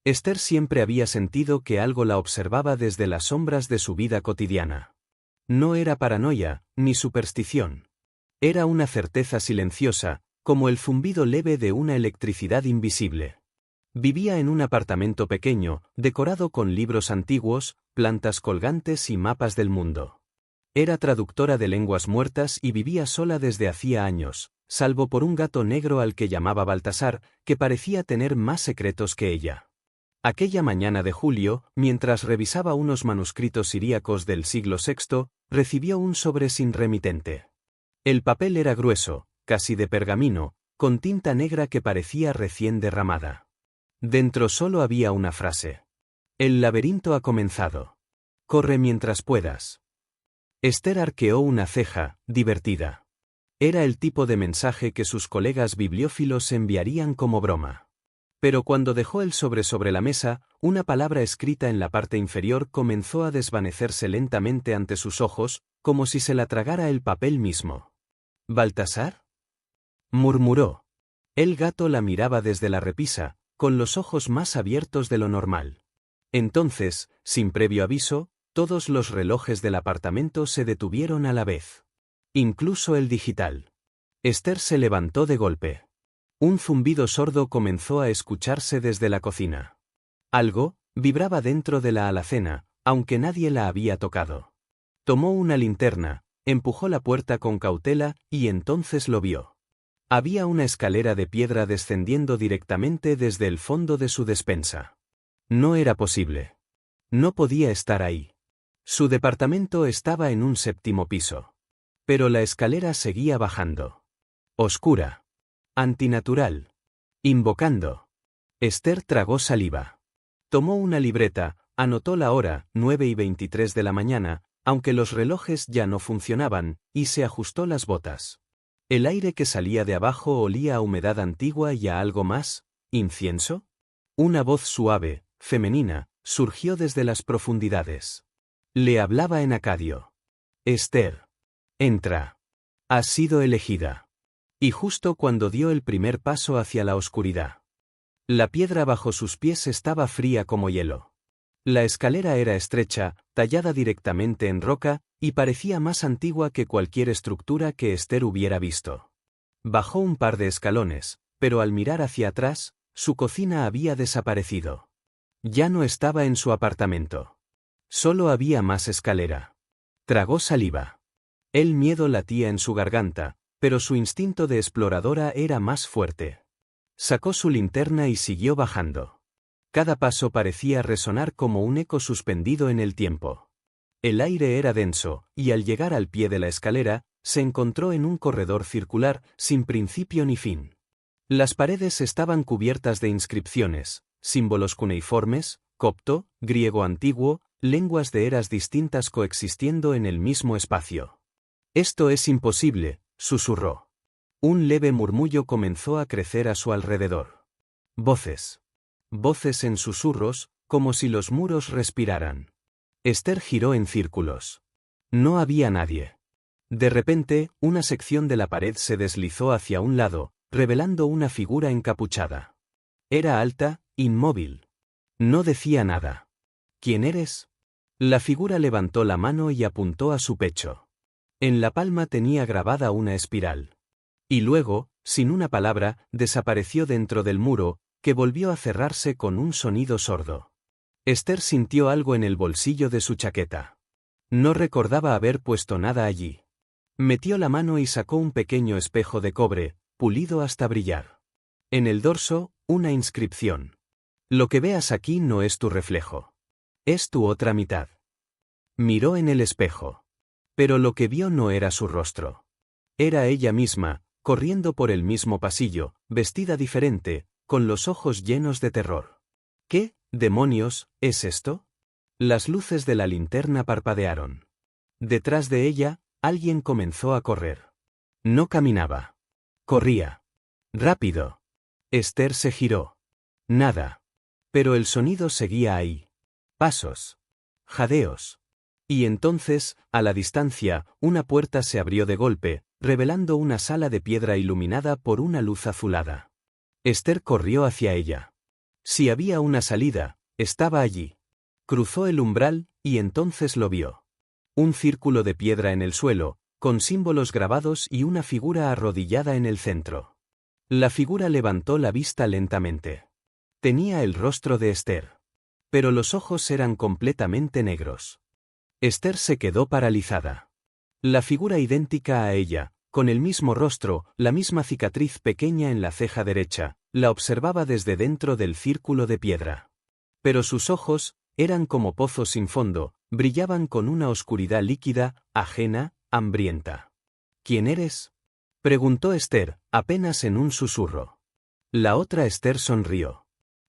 Esther siempre había sentido que algo la observaba desde las sombras de su vida cotidiana. No era paranoia, ni superstición. Era una certeza silenciosa, como el zumbido leve de una electricidad invisible. Vivía en un apartamento pequeño, decorado con libros antiguos, plantas colgantes y mapas del mundo. Era traductora de lenguas muertas y vivía sola desde hacía años, salvo por un gato negro al que llamaba Baltasar, que parecía tener más secretos que ella. Aquella mañana de julio, mientras revisaba unos manuscritos siríacos del siglo VI, recibió un sobre sin remitente. El papel era grueso, casi de pergamino, con tinta negra que parecía recién derramada. Dentro solo había una frase. El laberinto ha comenzado. Corre mientras puedas. Esther arqueó una ceja, divertida. Era el tipo de mensaje que sus colegas bibliófilos enviarían como broma. Pero cuando dejó el sobre la mesa, una palabra escrita en la parte inferior comenzó a desvanecerse lentamente ante sus ojos, como si se la tragara el papel mismo. ¿Baltasar?, murmuró. El gato la miraba desde la repisa, con los ojos más abiertos de lo normal. Entonces, sin previo aviso, todos los relojes del apartamento se detuvieron a la vez. Incluso el digital. Esther se levantó de golpe. Un zumbido sordo comenzó a escucharse desde la cocina. Algo vibraba dentro de la alacena, aunque nadie la había tocado. Tomó una linterna, empujó la puerta con cautela y entonces lo vio. Había una escalera de piedra descendiendo directamente desde el fondo de su despensa. No era posible. No podía estar ahí. Su departamento estaba en un 7º piso. Pero la escalera seguía bajando. Oscura. Antinatural. Invocando. Esther tragó saliva. Tomó una libreta, anotó la hora, 9:23 de la mañana, aunque los relojes ya no funcionaban, y se ajustó las botas. El aire que salía de abajo olía a humedad antigua y a algo más, ¿incienso? Una voz suave, femenina, surgió desde las profundidades. Le hablaba en acadio. Esther. Entra. Has sido elegida. Y justo cuando dio el primer paso hacia la oscuridad. La piedra bajo sus pies estaba fría como hielo. La escalera era estrecha, tallada directamente en roca, y parecía más antigua que cualquier estructura que Esther hubiera visto. Bajó un par de escalones, pero al mirar hacia atrás, su cocina había desaparecido. Ya no estaba en su apartamento. Solo había más escalera. Tragó saliva. El miedo latía en su garganta, pero su instinto de exploradora era más fuerte. Sacó su linterna y siguió bajando. Cada paso parecía resonar como un eco suspendido en el tiempo. El aire era denso, y al llegar al pie de la escalera, se encontró en un corredor circular, sin principio ni fin. Las paredes estaban cubiertas de inscripciones, símbolos cuneiformes, copto, griego antiguo, lenguas de eras distintas coexistiendo en el mismo espacio. Esto es imposible, susurró. Un leve murmullo comenzó a crecer a su alrededor. Voces. Voces en susurros, como si los muros respiraran. Esther giró en círculos. No había nadie. De repente, una sección de la pared se deslizó hacia un lado, revelando una figura encapuchada. Era alta, inmóvil. No decía nada. ¿Quién eres? La figura levantó la mano y apuntó a su pecho. En la palma tenía grabada una espiral. Y luego, sin una palabra, desapareció dentro del muro, que volvió a cerrarse con un sonido sordo. Esther sintió algo en el bolsillo de su chaqueta. No recordaba haber puesto nada allí. Metió la mano y sacó un pequeño espejo de cobre, pulido hasta brillar. En el dorso, una inscripción. Lo que veas aquí no es tu reflejo. Es tu otra mitad. Miró en el espejo. Pero lo que vio no era su rostro. Era ella misma, corriendo por el mismo pasillo, vestida diferente, con los ojos llenos de terror. ¿Qué demonios es esto? Las luces de la linterna parpadearon. Detrás de ella, alguien comenzó a correr. No caminaba. Corría. Rápido. Esther se giró. Nada. Pero el sonido seguía ahí. Pasos. Jadeos. Y entonces, a la distancia, una puerta se abrió de golpe, revelando una sala de piedra iluminada por una luz azulada. Esther corrió hacia ella. Si había una salida, estaba allí. Cruzó el umbral, y entonces lo vio. Un círculo de piedra en el suelo, con símbolos grabados y una figura arrodillada en el centro. La figura levantó la vista lentamente. Tenía el rostro de Esther. Pero los ojos eran completamente negros. Esther se quedó paralizada. La figura idéntica a ella, con el mismo rostro, la misma cicatriz pequeña en la ceja derecha, la observaba desde dentro del círculo de piedra. Pero sus ojos, eran como pozos sin fondo, brillaban con una oscuridad líquida, ajena, hambrienta. ¿Quién eres?, preguntó Esther, apenas en un susurro. La otra Esther sonrió.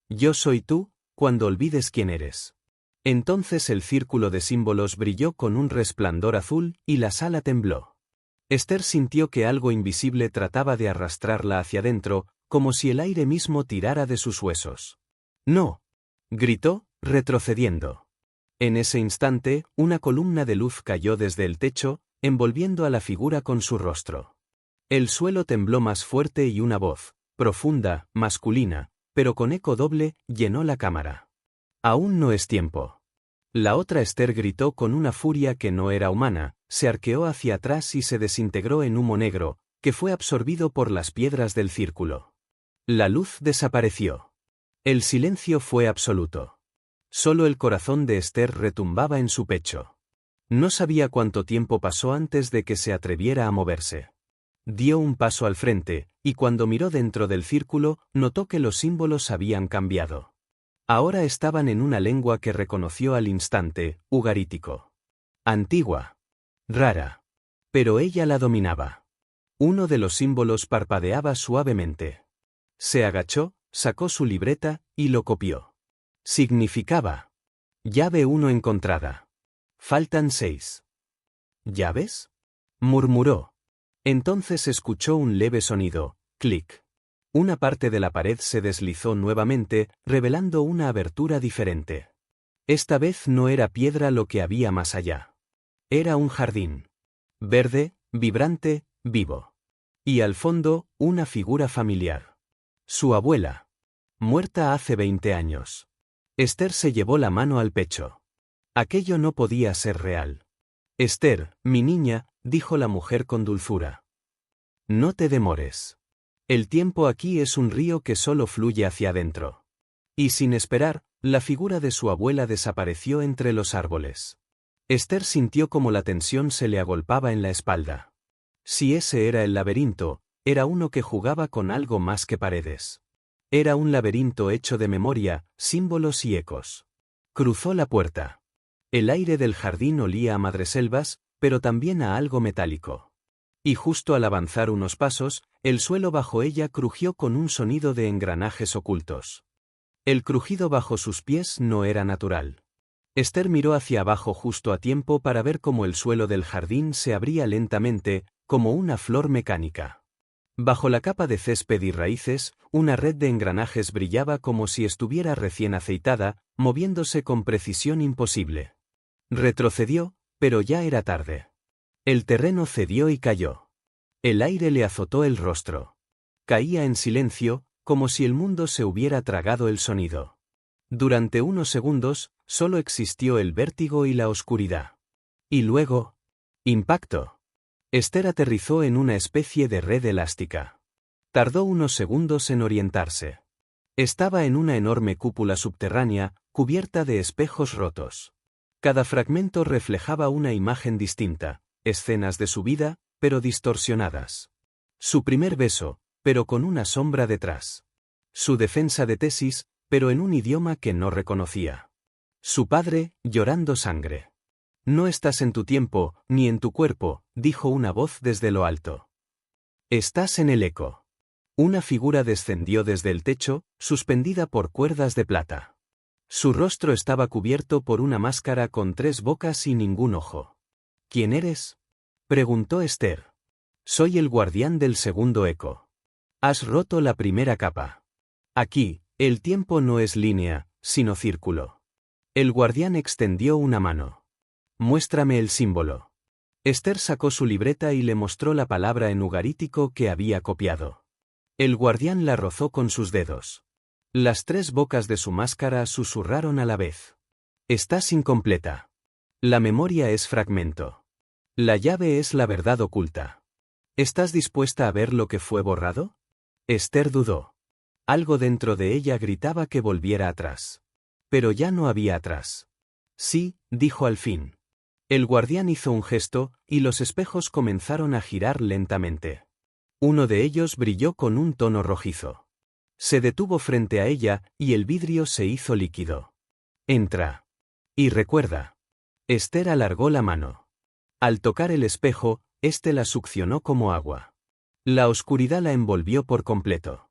Yo soy tú, cuando olvides quién eres. Entonces el círculo de símbolos brilló con un resplandor azul, y la sala tembló. Esther sintió que algo invisible trataba de arrastrarla hacia adentro, como si el aire mismo tirara de sus huesos. ¡No!, gritó, retrocediendo. En ese instante, una columna de luz cayó desde el techo, envolviendo a la figura con su rostro. El suelo tembló más fuerte y una voz, profunda, masculina, pero con eco doble, llenó la cámara. Aún no es tiempo. La otra Esther gritó con una furia que no era humana, se arqueó hacia atrás y se desintegró en humo negro, que fue absorbido por las piedras del círculo. La luz desapareció. El silencio fue absoluto. Solo el corazón de Esther retumbaba en su pecho. No sabía cuánto tiempo pasó antes de que se atreviera a moverse. Dio un paso al frente, y cuando miró dentro del círculo, notó que los símbolos habían cambiado. Ahora estaban en una lengua que reconoció al instante, ugarítico. Antigua. Rara. Pero ella la dominaba. Uno de los símbolos parpadeaba suavemente. Se agachó, sacó su libreta, y lo copió. Significaba: llave 1 encontrada. Faltan 6. ¿Llaves?, murmuró. Entonces escuchó un leve sonido, clic. Una parte de la pared se deslizó nuevamente, revelando una abertura diferente. Esta vez no era piedra lo que había más allá. Era un jardín. Verde, vibrante, vivo. Y al fondo, una figura familiar. Su abuela. Muerta hace 20 años. Esther se llevó la mano al pecho. Aquello no podía ser real. Esther, mi niña, dijo la mujer con dulzura. No te demores. El tiempo aquí es un río que solo fluye hacia adentro. Y sin esperar, la figura de su abuela desapareció entre los árboles. Esther sintió como la tensión se le agolpaba en la espalda. Si ese era el laberinto, era uno que jugaba con algo más que paredes. Era un laberinto hecho de memoria, símbolos y ecos. Cruzó la puerta. El aire del jardín olía a madreselvas, pero también a algo metálico. Y justo al avanzar unos pasos, el suelo bajo ella crujió con un sonido de engranajes ocultos. El crujido bajo sus pies no era natural. Esther miró hacia abajo justo a tiempo para ver cómo el suelo del jardín se abría lentamente, como una flor mecánica. Bajo la capa de césped y raíces, una red de engranajes brillaba como si estuviera recién aceitada, moviéndose con precisión imposible. Retrocedió, pero ya era tarde. El terreno cedió y cayó. El aire le azotó el rostro. Caía en silencio, como si el mundo se hubiera tragado el sonido. Durante unos segundos, solo existió el vértigo y la oscuridad. Y luego, impacto. Esther aterrizó en una especie de red elástica. Tardó unos segundos en orientarse. Estaba en una enorme cúpula subterránea, cubierta de espejos rotos. Cada fragmento reflejaba una imagen distinta, escenas de su vida, pero distorsionadas. Su primer beso, pero con una sombra detrás. Su defensa de tesis, pero en un idioma que no reconocía. Su padre, llorando sangre. No estás en tu tiempo, ni en tu cuerpo, dijo una voz desde lo alto. Estás en el eco. Una figura descendió desde el techo, suspendida por cuerdas de plata. Su rostro estaba cubierto por una máscara con 3 bocas y ningún ojo. ¿Quién eres?, preguntó Esther. Soy el guardián del segundo eco. Has roto la primera capa. Aquí, el tiempo no es línea, sino círculo. El guardián extendió una mano. Muéstrame el símbolo. Esther sacó su libreta y le mostró la palabra en ugarítico que había copiado. El guardián la rozó con sus dedos. Las 3 bocas de su máscara susurraron a la vez. Estás incompleta. La memoria es fragmento. La llave es la verdad oculta. ¿Estás dispuesta a ver lo que fue borrado? Esther dudó. Algo dentro de ella gritaba que volviera atrás. Pero ya no había atrás. Sí, dijo al fin. El guardián hizo un gesto, y los espejos comenzaron a girar lentamente. Uno de ellos brilló con un tono rojizo. Se detuvo frente a ella, y el vidrio se hizo líquido. Entra. Y recuerda. Esther alargó la mano. Al tocar el espejo, éste la succionó como agua. La oscuridad la envolvió por completo.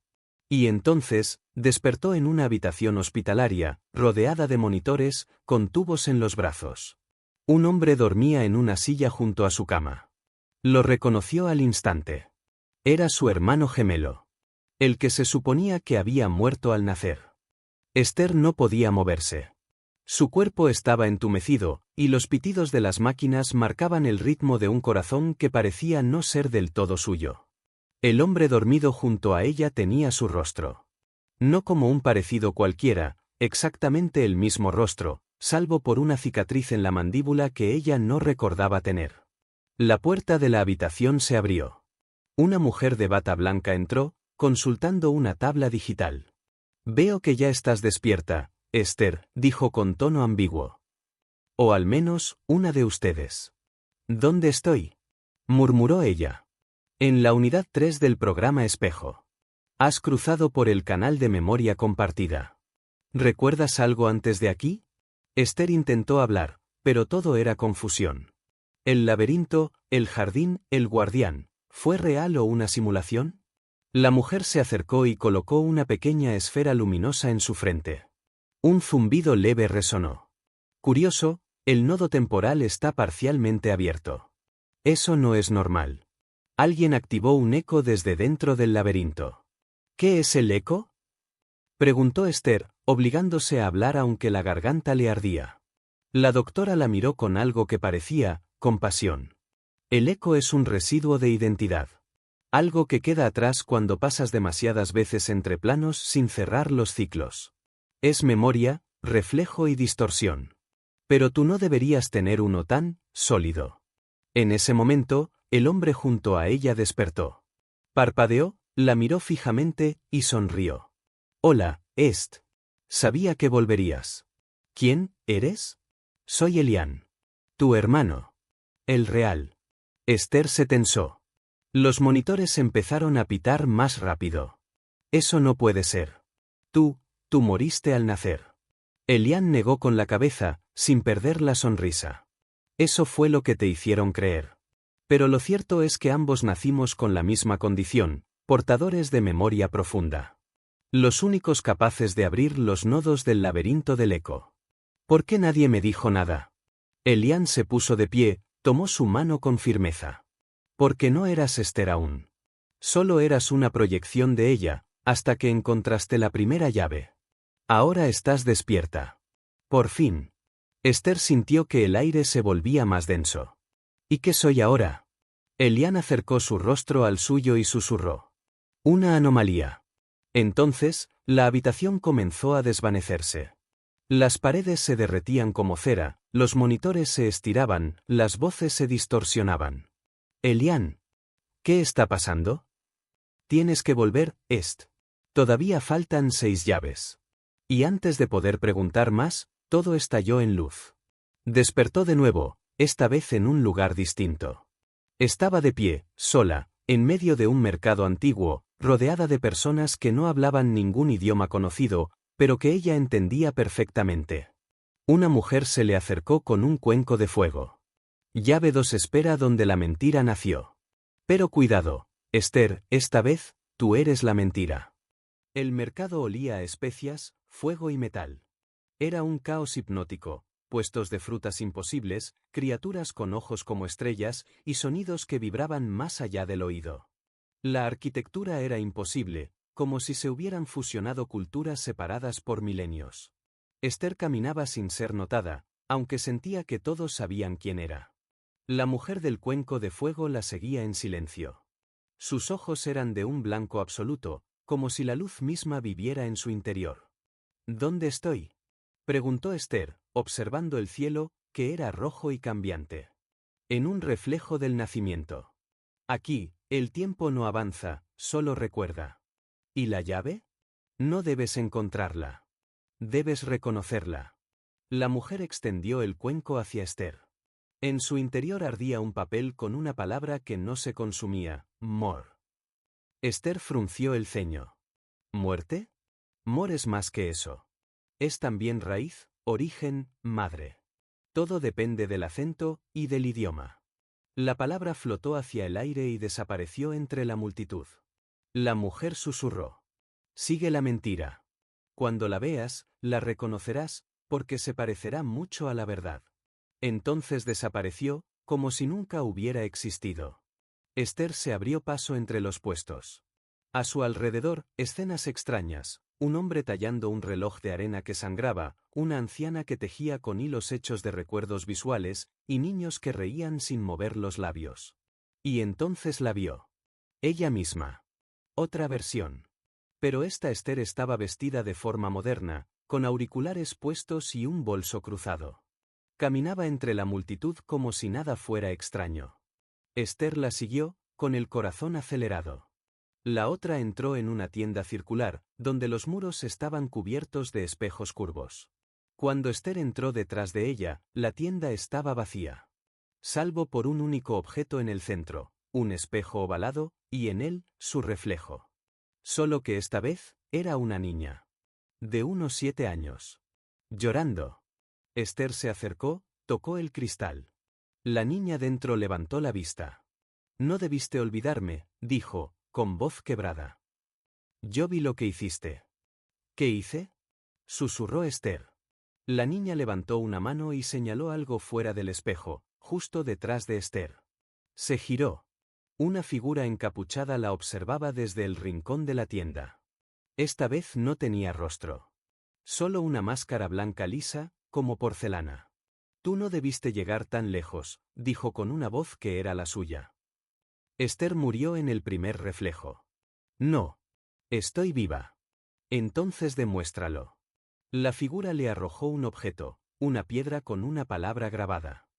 Y entonces, despertó en una habitación hospitalaria, rodeada de monitores, con tubos en los brazos. Un hombre dormía en una silla junto a su cama. Lo reconoció al instante. Era su hermano gemelo. El que se suponía que había muerto al nacer. Esther no podía moverse. Su cuerpo estaba entumecido, y los pitidos de las máquinas marcaban el ritmo de un corazón que parecía no ser del todo suyo. El hombre dormido junto a ella tenía su rostro. No como un parecido cualquiera, exactamente el mismo rostro, salvo por una cicatriz en la mandíbula que ella no recordaba tener. La puerta de la habitación se abrió. Una mujer de bata blanca entró, consultando una tabla digital. Veo que ya estás despierta, Esther, dijo con tono ambiguo. O al menos, una de ustedes. ¿Dónde estoy? Murmuró ella. En la unidad 3 del programa Espejo. Has cruzado por el canal de memoria compartida. ¿Recuerdas algo antes de aquí? Esther intentó hablar, pero todo era confusión. El laberinto, el jardín, el guardián, ¿fue real o una simulación? La mujer se acercó y colocó una pequeña esfera luminosa en su frente. Un zumbido leve resonó. Curioso, el nodo temporal está parcialmente abierto. Eso no es normal. Alguien activó un eco desde dentro del laberinto. ¿Qué es el eco? Preguntó Esther, obligándose a hablar aunque la garganta le ardía. La doctora la miró con algo que parecía compasión. El eco es un residuo de identidad. Algo que queda atrás cuando pasas demasiadas veces entre planos sin cerrar los ciclos. Es memoria, reflejo y distorsión. Pero tú no deberías tener uno tan sólido. En ese momento, el hombre junto a ella despertó. Parpadeó, la miró fijamente y sonrió. Hola, Est. Sabía que volverías. ¿Quién eres? Soy Elian. Tu hermano. El real. Esther se tensó. Los monitores empezaron a pitar más rápido. Eso no puede ser. Tú moriste al nacer. Elian negó con la cabeza, sin perder la sonrisa. Eso fue lo que te hicieron creer. Pero lo cierto es que ambos nacimos con la misma condición, portadores de memoria profunda. Los únicos capaces de abrir los nodos del laberinto del eco. ¿Por qué nadie me dijo nada? Elian se puso de pie, tomó su mano con firmeza. Porque no eras Esther aún. Solo eras una proyección de ella, hasta que encontraste la primera llave. Ahora estás despierta. Por fin. Esther sintió que el aire se volvía más denso. ¿Y qué soy ahora? Elian acercó su rostro al suyo y susurró. Una anomalía. Entonces, la habitación comenzó a desvanecerse. Las paredes se derretían como cera, los monitores se estiraban, las voces se distorsionaban. Elian. ¿Qué está pasando? Tienes que volver, Est. Todavía faltan 6 llaves. Y antes de poder preguntar más, todo estalló en luz. Despertó de nuevo, esta vez en un lugar distinto. Estaba de pie, sola, en medio de un mercado antiguo, rodeada de personas que no hablaban ningún idioma conocido, pero que ella entendía perfectamente. Una mujer se le acercó con un cuenco de fuego. Llave 2 espera donde la mentira nació. Pero cuidado, Esther, esta vez, tú eres la mentira. El mercado olía a especias, fuego y metal. Era un caos hipnótico, puestos de frutas imposibles, criaturas con ojos como estrellas y sonidos que vibraban más allá del oído. La arquitectura era imposible, como si se hubieran fusionado culturas separadas por milenios. Esther caminaba sin ser notada, aunque sentía que todos sabían quién era. La mujer del cuenco de fuego la seguía en silencio. Sus ojos eran de un blanco absoluto, como si la luz misma viviera en su interior. ¿Dónde estoy?, preguntó Esther, observando el cielo, que era rojo y cambiante. En un reflejo del nacimiento. Aquí, el tiempo no avanza, solo recuerda. ¿Y la llave? No debes encontrarla. Debes reconocerla. La mujer extendió el cuenco hacia Esther. En su interior ardía un papel con una palabra que no se consumía: mor. Esther frunció el ceño. ¿Muerte? Mor es más que eso. Es también raíz, origen, madre. Todo depende del acento y del idioma. La palabra flotó hacia el aire y desapareció entre la multitud. La mujer susurró: sigue la mentira. Cuando la veas, la reconocerás, porque se parecerá mucho a la verdad. Entonces desapareció, como si nunca hubiera existido. Esther se abrió paso entre los puestos. A su alrededor, escenas extrañas: un hombre tallando un reloj de arena que sangraba, una anciana que tejía con hilos hechos de recuerdos visuales, y niños que reían sin mover los labios. Y entonces la vio. Ella misma. Otra versión. Pero esta Esther estaba vestida de forma moderna, con auriculares puestos y un bolso cruzado. Caminaba entre la multitud como si nada fuera extraño. Esther la siguió, con el corazón acelerado. La otra entró en una tienda circular, donde los muros estaban cubiertos de espejos curvos. Cuando Esther entró detrás de ella, la tienda estaba vacía. Salvo por un único objeto en el centro, un espejo ovalado, y en él, su reflejo. Solo que esta vez, era una niña. De unos 7 años. Llorando. Esther se acercó, tocó el cristal. La niña dentro levantó la vista. No debiste olvidarme, dijo, con voz quebrada. Yo vi lo que hiciste. ¿Qué hice?, susurró Esther. La niña levantó una mano y señaló algo fuera del espejo, justo detrás de Esther. Se giró. Una figura encapuchada la observaba desde el rincón de la tienda. Esta vez no tenía rostro. Solo una máscara blanca lisa, como porcelana. Tú no debiste llegar tan lejos, dijo con una voz que era la suya. Esther murió en el primer reflejo. No. Estoy viva. Entonces demuéstralo. La figura le arrojó un objeto, una piedra con una palabra grabada.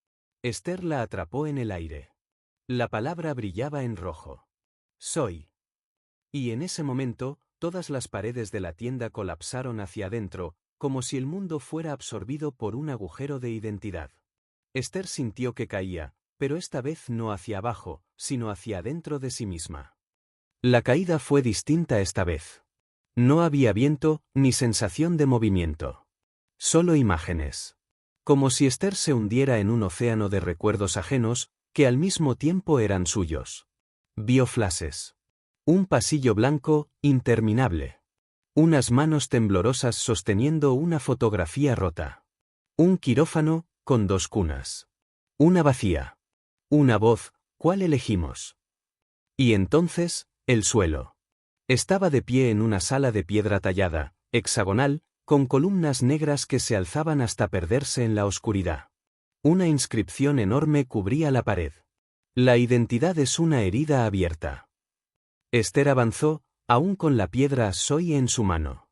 Esther la atrapó en el aire. La palabra brillaba en rojo. Soy. Y en ese momento, todas las paredes de la tienda colapsaron hacia adentro, como si el mundo fuera absorbido por un agujero de identidad. Esther sintió que caía, pero esta vez no hacia abajo, sino hacia adentro de sí misma. La caída fue distinta esta vez. No había viento, ni sensación de movimiento. Solo imágenes. Como si Esther se hundiera en un océano de recuerdos ajenos, que al mismo tiempo eran suyos. Vio flashes. Un pasillo blanco, interminable. Unas manos temblorosas sosteniendo una fotografía rota. Un quirófano, con 2 cunas. Una vacía. Una voz: ¿cuál elegimos? Y entonces, el suelo. Estaba de pie en una sala de piedra tallada, hexagonal, con columnas negras que se alzaban hasta perderse en la oscuridad. Una inscripción enorme cubría la pared. La identidad es una herida abierta. Esther avanzó, aún con la piedra Soy en su mano.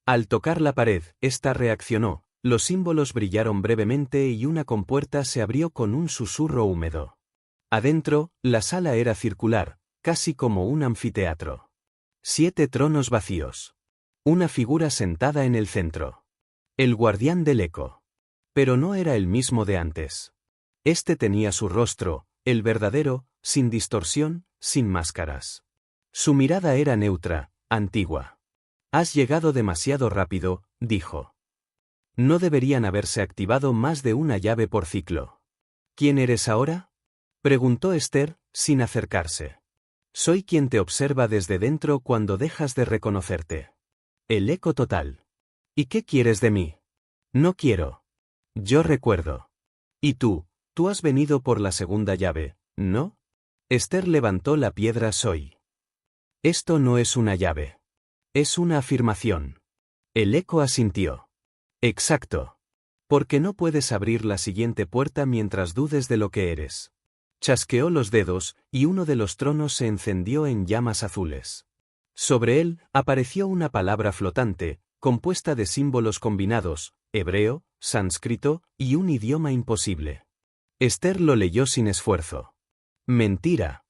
Al tocar la pared, ésta reaccionó, los símbolos brillaron brevemente y una compuerta se abrió con un susurro húmedo. Adentro, la sala era circular, casi como un anfiteatro. 7 tronos vacíos. Una figura sentada en el centro. El guardián del eco. Pero no era el mismo de antes. Este tenía su rostro, el verdadero, sin distorsión, sin máscaras. Su mirada era neutra, antigua. Has llegado demasiado rápido, dijo. No deberían haberse activado más de una llave por ciclo. ¿Quién eres ahora?, preguntó Esther, sin acercarse. Soy quien te observa desde dentro cuando dejas de reconocerte. El eco total. ¿Y qué quieres de mí? No quiero. Yo recuerdo. ¿Y tú has venido por la segunda llave, no? Esther levantó la piedra Soy. Esto no es una llave. Es una afirmación. El eco asintió. Exacto. Porque no puedes abrir la siguiente puerta mientras dudes de lo que eres. Chasqueó los dedos, y uno de los tronos se encendió en llamas azules. Sobre él apareció una palabra flotante, compuesta de símbolos combinados, hebreo, sánscrito y un idioma imposible. Esther lo leyó sin esfuerzo. Mentira.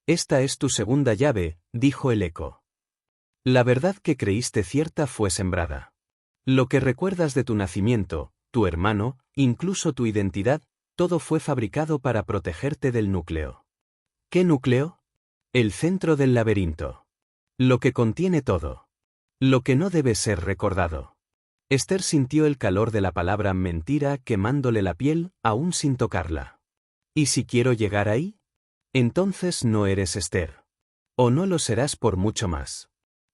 Esta es tu segunda llave, dijo el eco. La verdad que creíste cierta fue sembrada. Lo que recuerdas de tu nacimiento, tu hermano, incluso tu identidad, todo fue fabricado para protegerte del núcleo. ¿Qué núcleo? El centro del laberinto. Lo que contiene todo. Lo que no debe ser recordado. Esther sintió el calor de la palabra mentira quemándole la piel, aún sin tocarla. ¿Y si quiero llegar ahí? Entonces no eres Esther. O no lo serás por mucho más.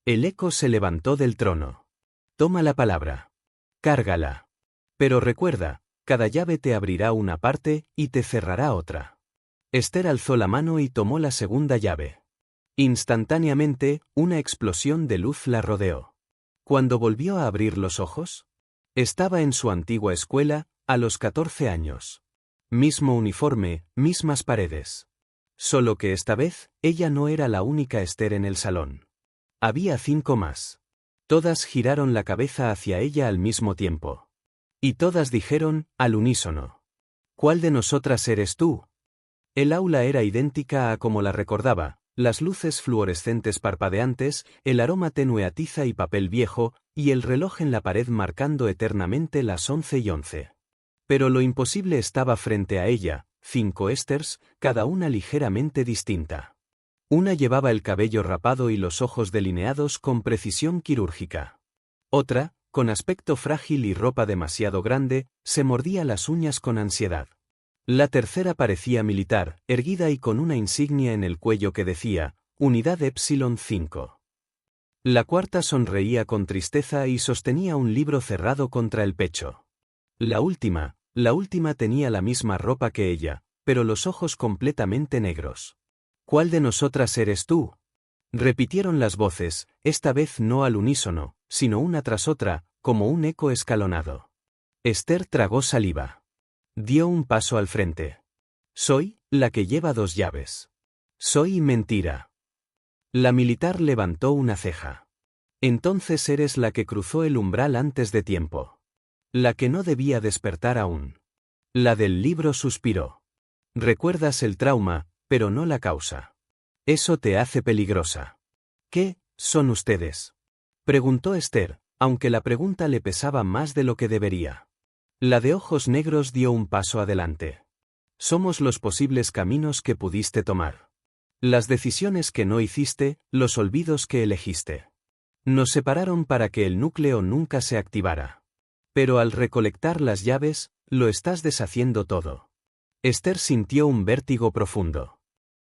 El eco se levantó del trono. Toma la palabra. Cárgala. Pero recuerda, cada llave te abrirá una parte y te cerrará otra. Esther alzó la mano y tomó la segunda llave. Instantáneamente, una explosión de luz la rodeó. Cuando volvió a abrir los ojos, estaba en su antigua escuela, a los 14 años. Mismo uniforme, mismas paredes. Solo que esta vez, ella no era la única Esther en el salón. Había 5 más. Todas giraron la cabeza hacia ella al mismo tiempo. Y todas dijeron, al unísono: ¿Cuál de nosotras eres tú? El aula era idéntica a como la recordaba, las luces fluorescentes parpadeantes, el aroma tenue a tiza y papel viejo, y el reloj en la pared marcando eternamente las 11:11. Pero lo imposible estaba frente a ella, 5 Esthers, cada una ligeramente distinta. Una llevaba el cabello rapado y los ojos delineados con precisión quirúrgica. Otra, con aspecto frágil y ropa demasiado grande, se mordía las uñas con ansiedad. La tercera parecía militar, erguida y con una insignia en el cuello que decía, Unidad Epsilon 5. La cuarta sonreía con tristeza y sostenía un libro cerrado contra el pecho. La última tenía la misma ropa que ella, pero los ojos completamente negros. ¿Cuál de nosotras eres tú? Repitieron las voces, esta vez no al unísono, sino una tras otra, como un eco escalonado. Esther tragó saliva. Dio un paso al frente. Soy la que lleva 2 llaves. Soy mentira. La militar levantó una ceja. Entonces eres la que cruzó el umbral antes de tiempo. La que no debía despertar aún. La del libro suspiró. Recuerdas el trauma, pero no la causa. Eso te hace peligrosa. ¿Qué son ustedes? Preguntó Esther, aunque la pregunta le pesaba más de lo que debería. La de ojos negros dio un paso adelante. Somos los posibles caminos que pudiste tomar. Las decisiones que no hiciste, los olvidos que elegiste. Nos separaron para que el núcleo nunca se activara. Pero al recolectar las llaves, lo estás deshaciendo todo. Esther sintió un vértigo profundo.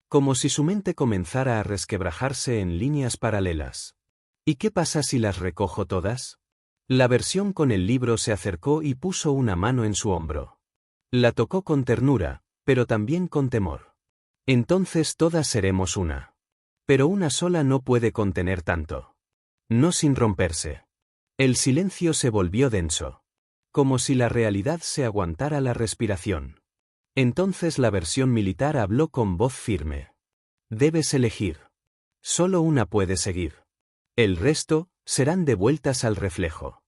Como si su mente comenzara a resquebrajarse en líneas paralelas. ¿Y qué pasa si las recojo todas? La versión con el libro se acercó y puso una mano en su hombro. La tocó con ternura, pero también con temor. Entonces todas seremos una. Pero una sola no puede contener tanto. No sin romperse. El silencio se volvió denso. Como si la realidad se aguantara la respiración. Entonces la versión militar habló con voz firme. Debes elegir. Solo una puede seguir. El resto, serán devueltas al reflejo.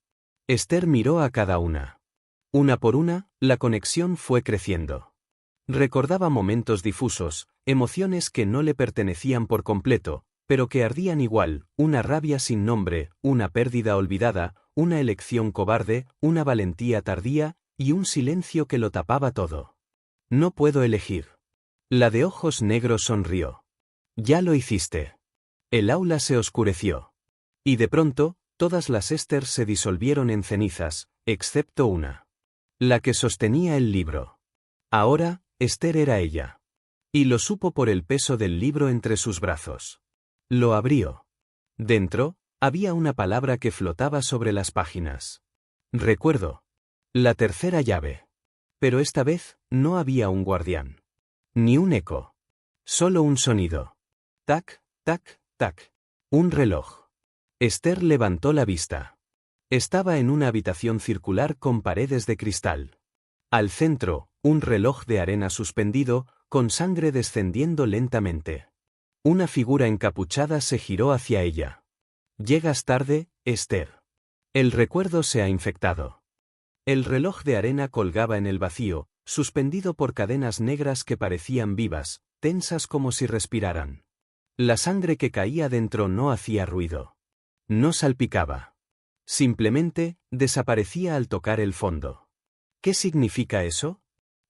Esther miró a cada una. Una por una, la conexión fue creciendo. Recordaba momentos difusos, emociones que no le pertenecían por completo, pero que ardían igual, una rabia sin nombre, una pérdida olvidada, una elección cobarde, una valentía tardía, y un silencio que lo tapaba todo. No puedo elegir. La de ojos negros sonrió. Ya lo hiciste. El aula se oscureció. Y de pronto, todas las Esther se disolvieron en cenizas, excepto una. La que sostenía el libro. Ahora, Esther era ella. Y lo supo por el peso del libro entre sus brazos. Lo abrió. Dentro, había una palabra que flotaba sobre las páginas. Recuerdo. La tercera llave. Pero esta vez, no había un guardián. Ni un eco. Solo un sonido. Tac, tac, tac. Un reloj. Esther levantó la vista. Estaba en una habitación circular con paredes de cristal. Al centro, un reloj de arena suspendido, con sangre descendiendo lentamente. Una figura encapuchada se giró hacia ella. Llegas tarde, Esther. El recuerdo se ha infectado. El reloj de arena colgaba en el vacío, suspendido por cadenas negras que parecían vivas, tensas como si respiraran. La sangre que caía dentro no hacía ruido. No salpicaba. Simplemente, desaparecía al tocar el fondo. ¿Qué significa eso?,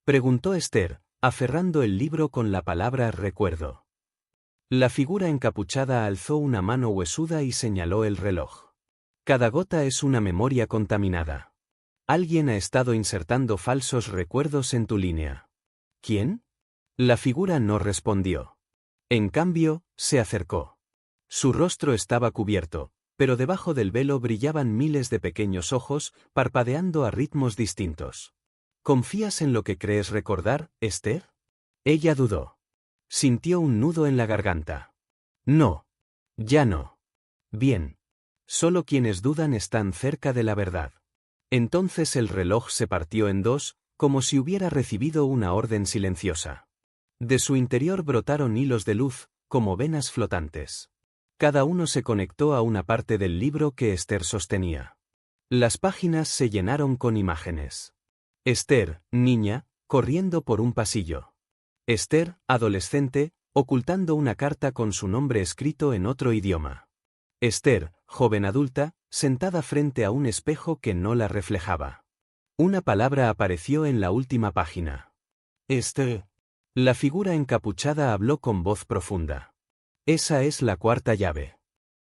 preguntó Esther, aferrando el libro con la palabra recuerdo. La figura encapuchada alzó una mano huesuda y señaló el reloj. Cada gota es una memoria contaminada. Alguien ha estado insertando falsos recuerdos en tu línea. ¿Quién? La figura no respondió. En cambio, se acercó. Su rostro estaba cubierto, pero debajo del velo brillaban miles de pequeños ojos, parpadeando a ritmos distintos. ¿Confías en lo que crees recordar, Esther? Ella dudó. Sintió un nudo en la garganta. No. Ya no. Bien. Solo quienes dudan están cerca de la verdad. Entonces el reloj se partió en dos, como si hubiera recibido una orden silenciosa. De su interior brotaron hilos de luz, como venas flotantes. Cada uno se conectó a una parte del libro que Esther sostenía. Las páginas se llenaron con imágenes. Esther, niña, corriendo por un pasillo. Esther, adolescente, ocultando una carta con su nombre escrito en otro idioma. Esther, joven adulta, sentada frente a un espejo que no la reflejaba. Una palabra apareció en la última página. Esther. La figura encapuchada habló con voz profunda. Esa es la cuarta llave.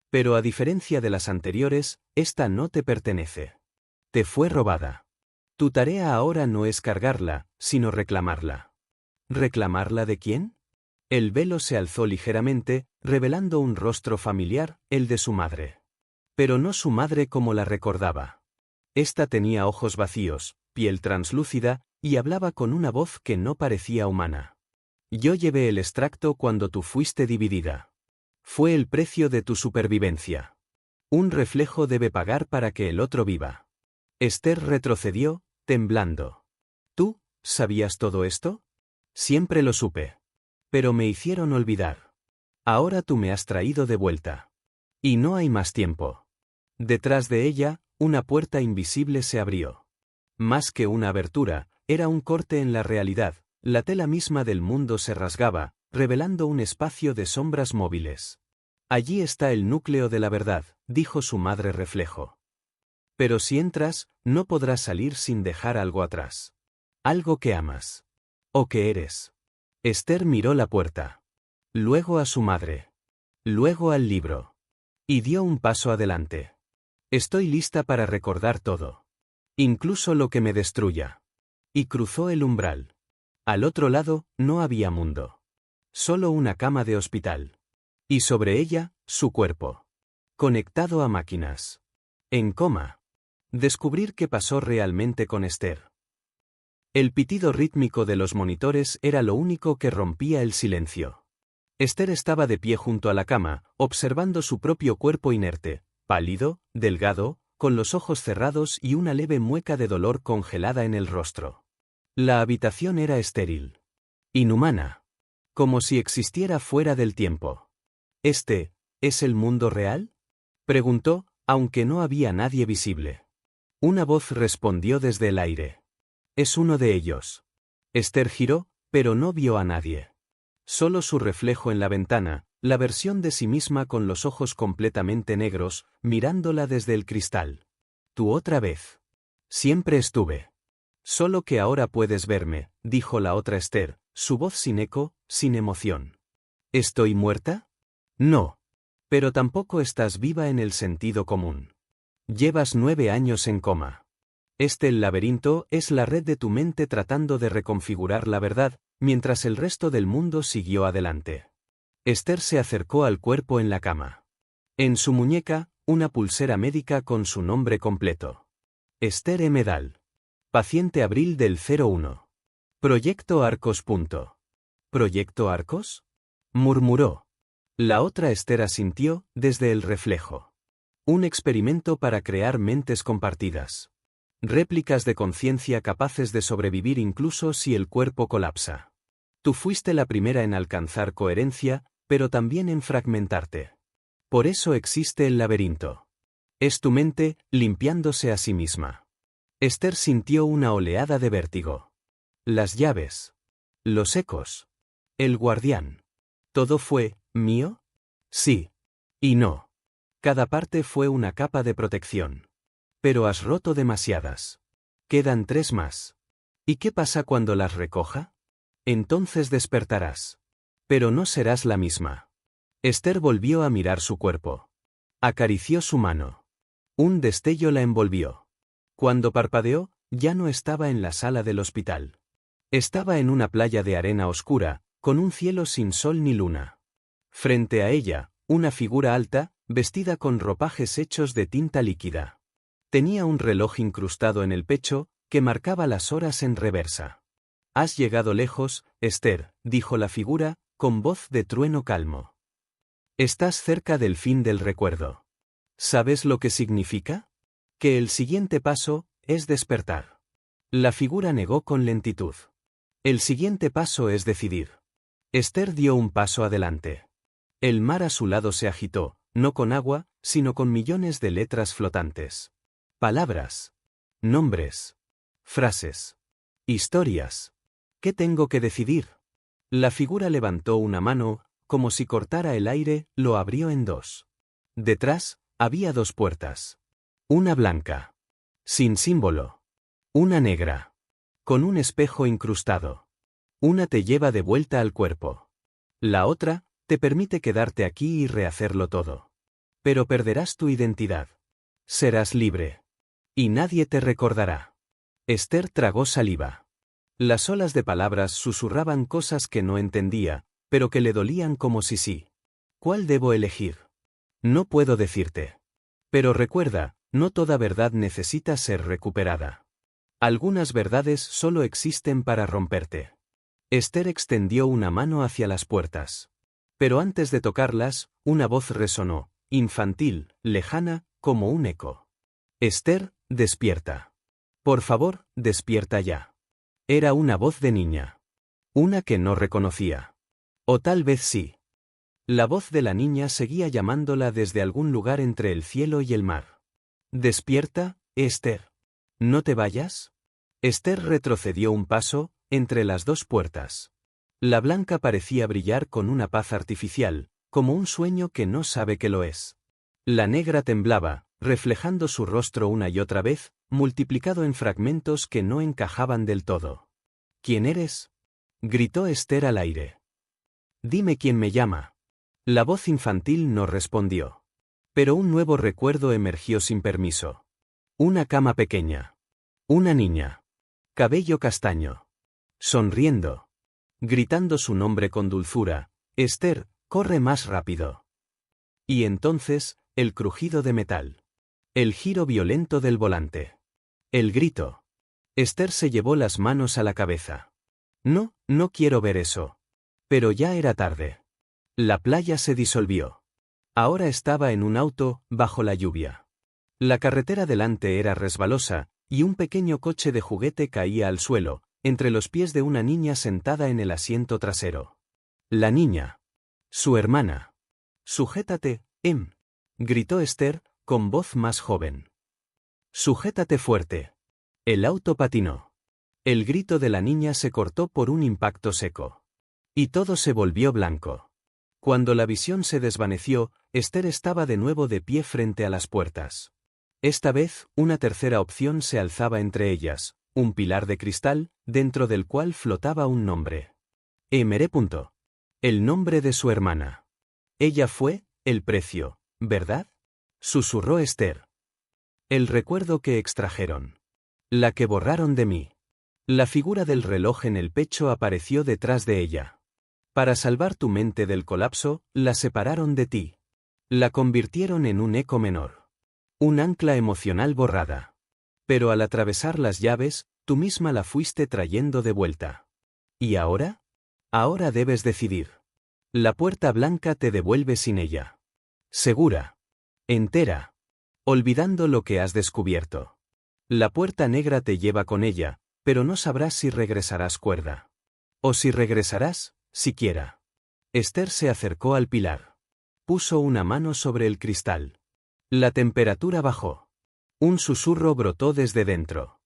Pero a diferencia de las anteriores, esta no te pertenece. Te fue robada. Tu tarea ahora no es cargarla, sino reclamarla. ¿Reclamarla de quién? El velo se alzó ligeramente, revelando un rostro familiar, el de su madre. Pero no su madre como la recordaba. Esta tenía ojos vacíos, piel translúcida, y hablaba con una voz que no parecía humana. Yo llevé el extracto cuando tú fuiste dividida. Fue el precio de tu supervivencia. Un reflejo debe pagar para que el otro viva. Esther retrocedió, temblando. ¿Tú sabías todo esto? Siempre lo supe. Pero me hicieron olvidar. Ahora tú me has traído de vuelta. Y no hay más tiempo. Detrás de ella, una puerta invisible se abrió. Más que una abertura, era un corte en la realidad, la tela misma del mundo se rasgaba, revelando un espacio de sombras móviles. Allí está el núcleo de la verdad, dijo su madre reflejo. Pero si entras, no podrás salir sin dejar algo atrás. Algo que amas. O que eres. Esther miró la puerta. Luego a su madre. Luego al libro. Y dio un paso adelante. Estoy lista para recordar todo. Incluso lo que me destruya. Y cruzó el umbral. Al otro lado, no había mundo. Solo una cama de hospital. Y sobre ella, su cuerpo. Conectado a máquinas. En coma. Descubrir qué pasó realmente con Esther. El pitido rítmico de los monitores era lo único que rompía el silencio. Esther estaba de pie junto a la cama, observando su propio cuerpo inerte, pálido, delgado, con los ojos cerrados y una leve mueca de dolor congelada en el rostro. La habitación era estéril. Inhumana. Como si existiera fuera del tiempo. ¿Este es el mundo real?, preguntó, aunque no había nadie visible. Una voz respondió desde el aire. Es uno de ellos. Esther giró, pero no vio a nadie. Solo su reflejo en la ventana, la versión de sí misma con los ojos completamente negros, mirándola desde el cristal. Tú otra vez. Siempre estuve. Solo que ahora puedes verme, dijo la otra Esther, su voz sin eco, sin emoción. ¿Estoy muerta? No. Pero tampoco estás viva en el sentido común. Llevas 9 años en coma. El laberinto es la red de tu mente tratando de reconfigurar la verdad, mientras el resto del mundo siguió adelante. Esther se acercó al cuerpo en la cama. En su muñeca, una pulsera médica con su nombre completo. Esther Emedal. Paciente abril del 01. Proyecto Arcos. ¿Proyecto Arcos?, murmuró. La otra Esther asintió, desde el reflejo. Un experimento para crear mentes compartidas. Réplicas de conciencia capaces de sobrevivir incluso si el cuerpo colapsa. Tú fuiste la primera en alcanzar coherencia, pero también en fragmentarte. Por eso existe el laberinto. Es tu mente, limpiándose a sí misma. Esther sintió una oleada de vértigo. Las llaves. Los ecos. El guardián. ¿Todo fue mío? Sí. Y no. Cada parte fue una capa de protección. Pero has roto demasiadas. Quedan 3 más. ¿Y qué pasa cuando las recoja? Entonces despertarás. Pero no serás la misma. Esther volvió a mirar su cuerpo. Acarició su mano. Un destello la envolvió. Cuando parpadeó, ya no estaba en la sala del hospital. Estaba en una playa de arena oscura, con un cielo sin sol ni luna. Frente a ella, una figura alta, vestida con ropajes hechos de tinta líquida. Tenía un reloj incrustado en el pecho, que marcaba las horas en reversa. Has llegado lejos, Esther, dijo la figura, con voz de trueno calmo. Estás cerca del fin del recuerdo. ¿Sabes lo que significa? Que el siguiente paso es despertar. La figura negó con lentitud. El siguiente paso es decidir. Esther dio un paso adelante. El mar a su lado se agitó, no con agua, sino con millones de letras flotantes. Palabras. Nombres. Frases. Historias. ¿Qué tengo que decidir? La figura levantó una mano, como si cortara el aire, lo abrió en 2. Detrás, había 2 puertas. Una blanca. Sin símbolo. Una negra. Con un espejo incrustado. Una te lleva de vuelta al cuerpo. La otra, te permite quedarte aquí y rehacerlo todo. Pero perderás tu identidad. Serás libre. Y nadie te recordará. Esther tragó saliva. Las olas de palabras susurraban cosas que no entendía, pero que le dolían como si sí. ¿Cuál debo elegir? No puedo decirte. Pero recuerda, no toda verdad necesita ser recuperada. Algunas verdades solo existen para romperte. Esther extendió una mano hacia las puertas. Pero antes de tocarlas, una voz resonó, infantil, lejana, como un eco. Esther, despierta. Por favor, despierta ya. Era una voz de niña. Una que no reconocía. O tal vez sí. La voz de la niña seguía llamándola desde algún lugar entre el cielo y el mar. Despierta, Esther. ¿No te vayas? Esther retrocedió un paso, entre las 2 puertas. La blanca parecía brillar con una paz artificial, como un sueño que no sabe que lo es. La negra temblaba, reflejando su rostro una y otra vez, multiplicado en fragmentos que no encajaban del todo. ¿Quién eres? Gritó Esther al aire. Dime quién me llama. La voz infantil no respondió. Pero un nuevo recuerdo emergió sin permiso. Una cama pequeña. Una niña. Cabello castaño. Sonriendo. Gritando su nombre con dulzura. Esther, corre más rápido. Y entonces, el crujido de metal. El giro violento del volante. El grito. Esther se llevó las manos a la cabeza. No, no quiero ver eso. Pero ya era tarde. La playa se disolvió. Ahora estaba en un auto, bajo la lluvia. La carretera delante era resbalosa, y un pequeño coche de juguete caía al suelo, entre los pies de una niña sentada en el asiento trasero. La niña. Su hermana. Sujétate, gritó Esther, con voz más joven. Sujétate fuerte. El auto patinó. El grito de la niña se cortó por un impacto seco. Y todo se volvió blanco. Cuando la visión se desvaneció, Esther estaba de nuevo de pie frente a las puertas. Esta vez, una tercera opción se alzaba entre ellas, un pilar de cristal, dentro del cual flotaba un nombre. Emeré. El nombre de su hermana. Ella fue, el precio, ¿verdad? Susurró Esther. El recuerdo que extrajeron. La que borraron de mí. La figura del reloj en el pecho apareció detrás de ella. Para salvar tu mente del colapso, la separaron de ti. La convirtieron en un eco menor. Un ancla emocional borrada. Pero al atravesar las llaves, tú misma la fuiste trayendo de vuelta. ¿Y ahora? Ahora debes decidir. La puerta blanca te devuelve sin ella. Segura. Entera. Olvidando lo que has descubierto. La puerta negra te lleva con ella, pero no sabrás si regresarás cuerda. O si regresarás, siquiera. Esther se acercó al pilar. Puso una mano sobre el cristal. La temperatura bajó. Un susurro brotó desde dentro.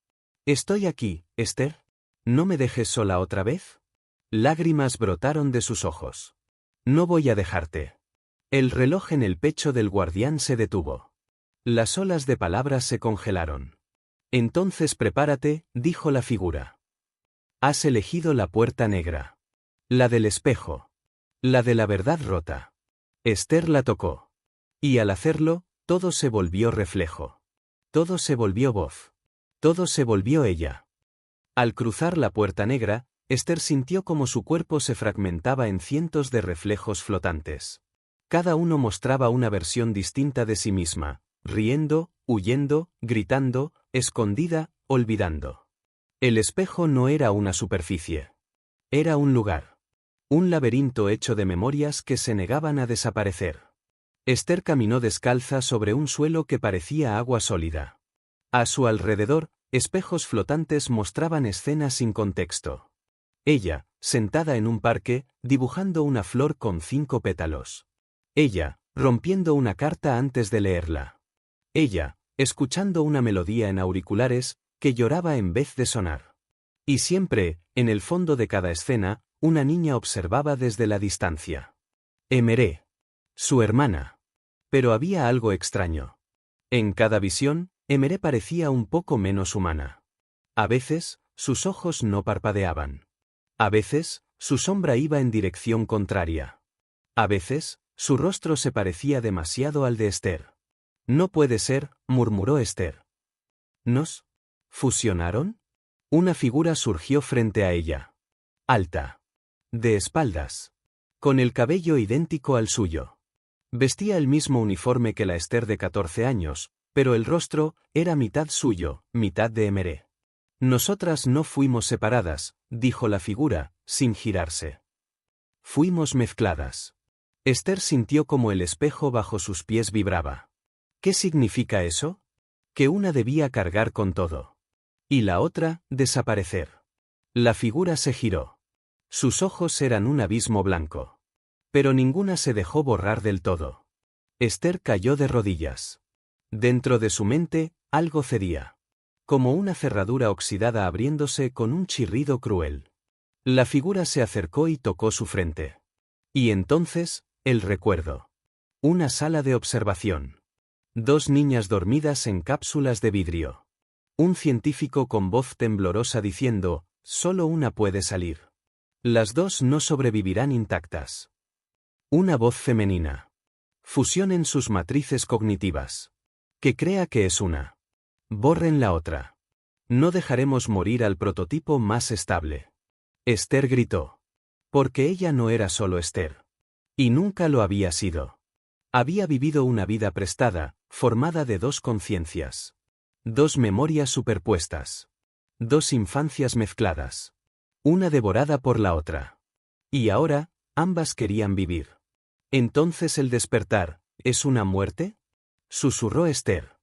«Estoy aquí, Esther. ¿No me dejes sola otra vez?» Lágrimas brotaron de sus ojos. «No voy a dejarte». El reloj en el pecho del guardián se detuvo. Las olas de palabras se congelaron. «Entonces prepárate», dijo la figura. «Has elegido la puerta negra. La del espejo. La de la verdad rota». Esther la tocó. Y al hacerlo, todo se volvió reflejo. Todo se volvió voz. Todo se volvió ella. Al cruzar la puerta negra, Esther sintió como su cuerpo se fragmentaba en cientos de reflejos flotantes. Cada uno mostraba una versión distinta de sí misma, riendo, huyendo, gritando, escondida, olvidando. El espejo no era una superficie. Era un lugar. Un laberinto hecho de memorias que se negaban a desaparecer. Esther caminó descalza sobre un suelo que parecía agua sólida. A su alrededor, espejos flotantes mostraban escenas sin contexto. Ella, sentada en un parque, dibujando una flor con 5 pétalos. Ella, rompiendo una carta antes de leerla. Ella, escuchando una melodía en auriculares, que lloraba en vez de sonar. Y siempre, en el fondo de cada escena, una niña observaba desde la distancia. Emeré. Su hermana. Pero había algo extraño. En cada visión, Emeré parecía un poco menos humana. A veces, sus ojos no parpadeaban. A veces, su sombra iba en dirección contraria. A veces, su rostro se parecía demasiado al de Esther. «No puede ser», murmuró Esther. «¿Nos fusionaron?» Una figura surgió frente a ella. Alta. De espaldas. Con el cabello idéntico al suyo. Vestía el mismo uniforme que la Esther de 14 años, pero el rostro era mitad suyo, mitad de Emeré. «Nosotras no fuimos separadas», dijo la figura, sin girarse. «Fuimos mezcladas». Esther sintió como el espejo bajo sus pies vibraba. ¿Qué significa eso? Que una debía cargar con todo. Y la otra, desaparecer. La figura se giró. Sus ojos eran un abismo blanco. Pero ninguna se dejó borrar del todo. Esther cayó de rodillas. Dentro de su mente, algo cedía. Como una cerradura oxidada abriéndose con un chirrido cruel. La figura se acercó y tocó su frente. Y entonces, el recuerdo. Una sala de observación. 2 niñas dormidas en cápsulas de vidrio. Un científico con voz temblorosa diciendo, «Solo una puede salir. Las 2 no sobrevivirán intactas». Una voz femenina. Fusionen sus matrices cognitivas. Que crea que es una. Borren la otra. No dejaremos morir al prototipo más estable. Esther gritó. Porque ella no era solo Esther. Y nunca lo había sido. Había vivido una vida prestada, formada de 2 conciencias. 2 memorias superpuestas. 2 infancias mezcladas. Una devorada por la otra. Y ahora, ambas querían vivir. Entonces el despertar, ¿es una muerte? Susurró Esther.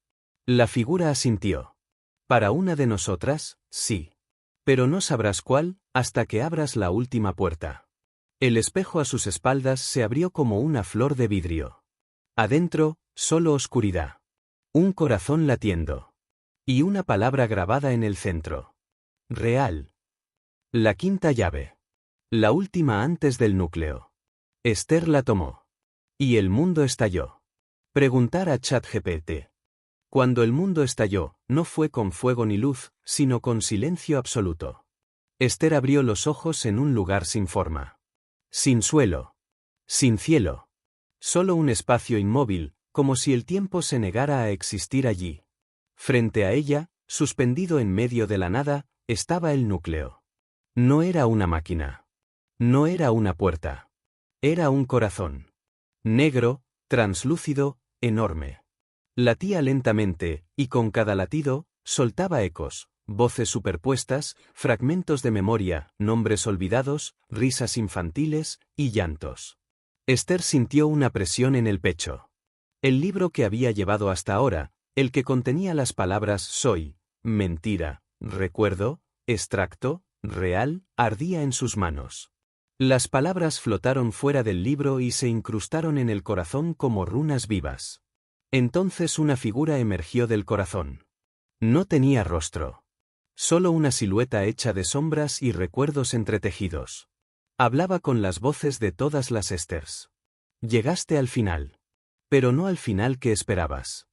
La figura asintió. Para una de nosotras, sí. Pero no sabrás cuál, hasta que abras la última puerta. El espejo a sus espaldas se abrió como una flor de vidrio. Adentro, solo oscuridad. Un corazón latiendo. Y una palabra grabada en el centro. Real. La 5ª llave. La última antes del núcleo. Esther la tomó. Y el mundo estalló. Preguntar a ChatGPT. Cuando el mundo estalló, no fue con fuego ni luz, sino con silencio absoluto. Esther abrió los ojos en un lugar sin forma. Sin suelo. Sin cielo. Solo un espacio inmóvil, como si el tiempo se negara a existir allí. Frente a ella, suspendido en medio de la nada, estaba el núcleo. No era una máquina. No era una puerta. Era un corazón. Negro, translúcido, enorme. Latía lentamente, y con cada latido, soltaba ecos, voces superpuestas, fragmentos de memoria, nombres olvidados, risas infantiles, y llantos. Esther sintió una presión en el pecho. El libro que había llevado hasta ahora, el que contenía las palabras soy, mentira, recuerdo, extracto, real, ardía en sus manos. Las palabras flotaron fuera del libro y se incrustaron en el corazón como runas vivas. Entonces una figura emergió del corazón. No tenía rostro. Solo una silueta hecha de sombras y recuerdos entretejidos. Hablaba con las voces de todas las Esthers. Llegaste al final. Pero no al final que esperabas.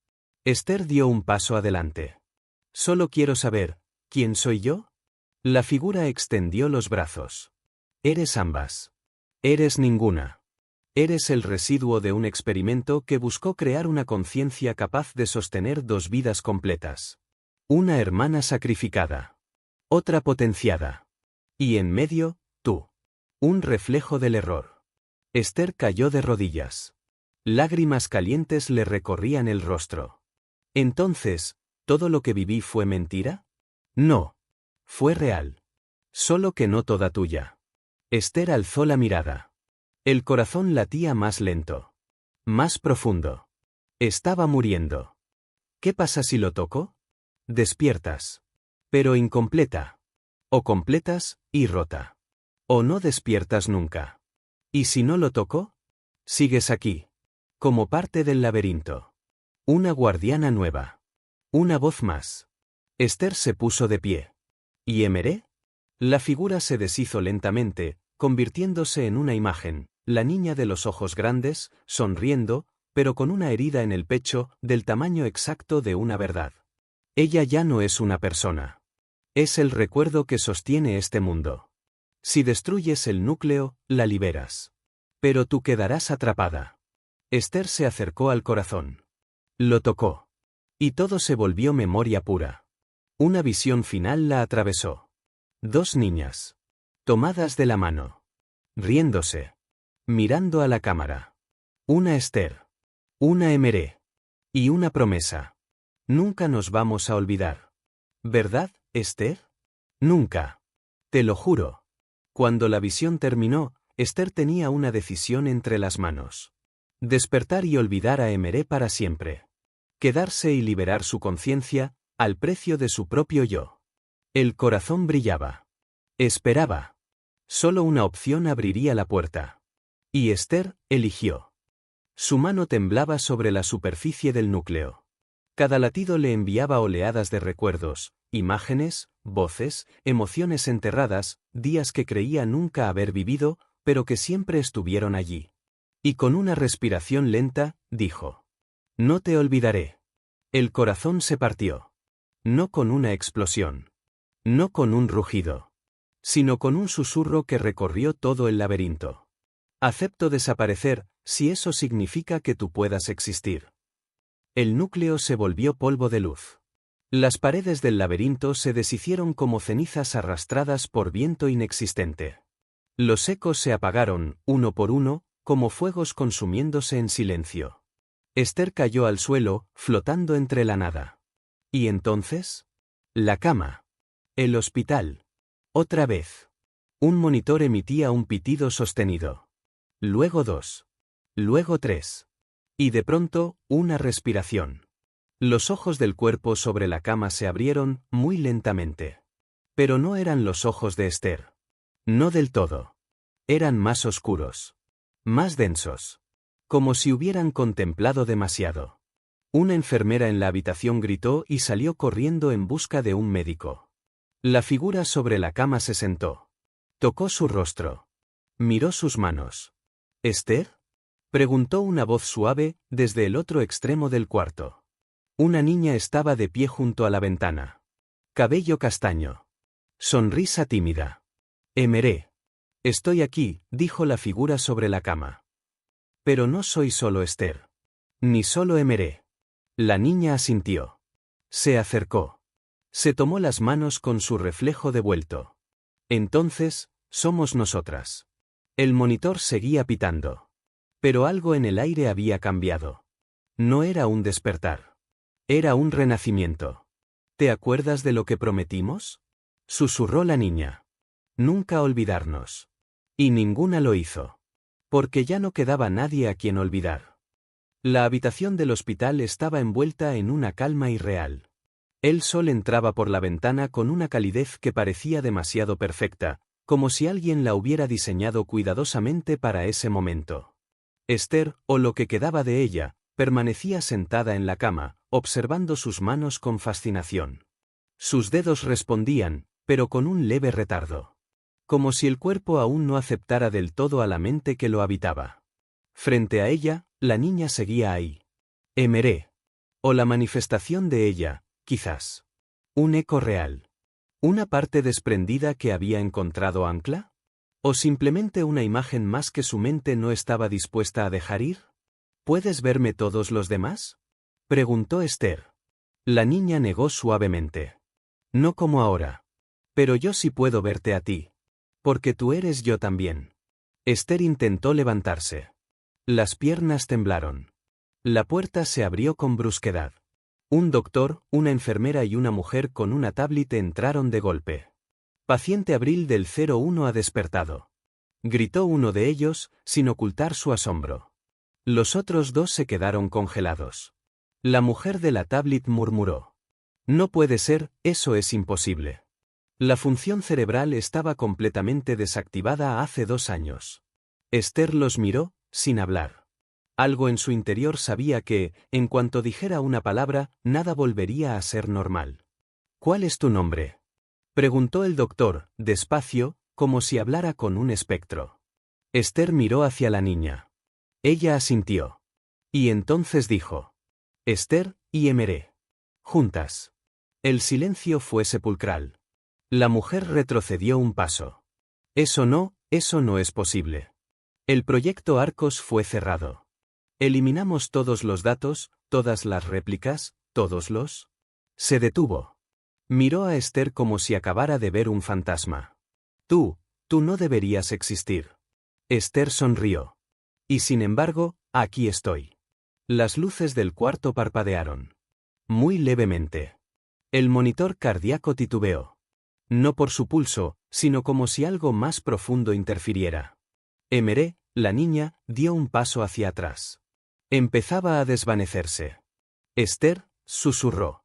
Esther dio un paso adelante. Solo quiero saber, ¿quién soy yo? La figura extendió los brazos. Eres ambas. Eres ninguna. Eres el residuo de un experimento que buscó crear una conciencia capaz de sostener dos vidas completas. Una hermana sacrificada. Otra potenciada. Y en medio, tú. Un reflejo del error. Esther cayó de rodillas. Lágrimas calientes le recorrían el rostro. Entonces, ¿todo lo que viví fue mentira? No. Fue real. Solo que no toda tuya. Esther alzó la mirada. El corazón latía más lento. Más profundo. Estaba muriendo. ¿Qué pasa si lo toco? Despiertas. Pero incompleta. O completas, y rota. O no despiertas nunca. ¿Y si no lo toco? Sigues aquí. Como parte del laberinto. Una guardiana nueva. Una voz más. Esther se puso de pie. ¿Y Emeré? La figura se deshizo lentamente, convirtiéndose en una imagen, la niña de los ojos grandes, sonriendo, pero con una herida en el pecho, del tamaño exacto de una verdad. Ella ya no es una persona. Es el recuerdo que sostiene este mundo. Si destruyes el núcleo, la liberas. Pero tú quedarás atrapada. Esther se acercó al corazón. Lo tocó. Y todo se volvió memoria pura. Una visión final la atravesó. Dos niñas. Tomadas de la mano. Riéndose. Mirando a la cámara. Una Esther. Una Emeré. Y una promesa. Nunca nos vamos a olvidar. ¿Verdad, Esther? Nunca. Te lo juro. Cuando la visión terminó, Esther tenía una decisión entre las manos. Despertar y olvidar a Emeré para siempre. Quedarse y liberar su conciencia, al precio de su propio yo. El corazón brillaba. Esperaba. Solo una opción abriría la puerta. Y Esther eligió. Su mano temblaba sobre la superficie del núcleo. Cada latido le enviaba oleadas de recuerdos, imágenes, voces, emociones enterradas, días que creía nunca haber vivido, pero que siempre estuvieron allí. Y con una respiración lenta, dijo: No te olvidaré. El corazón se partió. No con una explosión. No con un rugido. Sino con un susurro que recorrió todo el laberinto. Acepto desaparecer, si eso significa que tú puedas existir. El núcleo se volvió polvo de luz. Las paredes del laberinto se deshicieron como cenizas arrastradas por viento inexistente. Los ecos se apagaron, uno por uno, como fuegos consumiéndose en silencio. Esther cayó al suelo, flotando entre la nada. ¿Y entonces? La cama. El hospital. Otra vez. Un monitor emitía un pitido sostenido. Luego dos. Luego tres. Y de pronto, una respiración. Los ojos del cuerpo sobre la cama se abrieron, muy lentamente. Pero no eran los ojos de Esther. No del todo. Eran más oscuros. Más densos. Como si hubieran contemplado demasiado. Una enfermera en la habitación gritó y salió corriendo en busca de un médico. La figura sobre la cama se sentó. Tocó su rostro. Miró sus manos. ¿Esther? Preguntó una voz suave, desde el otro extremo del cuarto. Una niña estaba de pie junto a la ventana. Cabello castaño. Sonrisa tímida. Emeré. Estoy aquí, dijo la figura sobre la cama. Pero no soy solo Esther. Ni solo Emeré. La niña asintió. Se acercó. Se tomó las manos con su reflejo devuelto. Entonces, somos nosotras. El monitor seguía pitando. Pero algo en el aire había cambiado. No era un despertar. Era un renacimiento. ¿Te acuerdas de lo que prometimos? Susurró la niña. Nunca olvidarnos. Y ninguna lo hizo. Porque ya no quedaba nadie a quien olvidar. La habitación del hospital estaba envuelta en una calma irreal. El sol entraba por la ventana con una calidez que parecía demasiado perfecta, como si alguien la hubiera diseñado cuidadosamente para ese momento. Esther, o lo que quedaba de ella, permanecía sentada en la cama, observando sus manos con fascinación. Sus dedos respondían, pero con un leve retardo. Como si el cuerpo aún no aceptara del todo a la mente que lo habitaba. Frente a ella, la niña seguía ahí. Emeré. O la manifestación de ella, quizás. Un eco real. ¿Una parte desprendida que había encontrado ancla? ¿O simplemente una imagen más que su mente no estaba dispuesta a dejar ir? ¿Puedes verme todos los demás? Preguntó Esther. La niña negó suavemente. No como ahora. Pero yo sí puedo verte a ti. Porque tú eres yo también. Esther intentó levantarse. Las piernas temblaron. La puerta se abrió con brusquedad. Un doctor, una enfermera y una mujer con una tablet entraron de golpe. Paciente Abril del 01 ha despertado. Gritó uno de ellos, sin ocultar su asombro. Los otros dos se quedaron congelados. La mujer de la tablet murmuró. No puede ser, eso es imposible. La función cerebral estaba completamente desactivada hace 2 años. Esther los miró, sin hablar. Algo en su interior sabía que, en cuanto dijera una palabra, nada volvería a ser normal. ¿Cuál es tu nombre? Preguntó el doctor, despacio, como si hablara con un espectro. Esther miró hacia la niña. Ella asintió. Y entonces dijo. Esther y Emeré. Juntas. El silencio fue sepulcral. La mujer retrocedió un paso. Eso no es posible. El proyecto Arcos fue cerrado. Eliminamos todos los datos, todas las réplicas, todos los... Se detuvo. Miró a Esther como si acabara de ver un fantasma. Tú no deberías existir. Esther sonrió. Y sin embargo, aquí estoy. Las luces del cuarto parpadearon. Muy levemente. El monitor cardíaco titubeó. No por su pulso, sino como si algo más profundo interfiriera. Emeré, la niña, dio un paso hacia atrás. Empezaba a desvanecerse. Esther, susurró.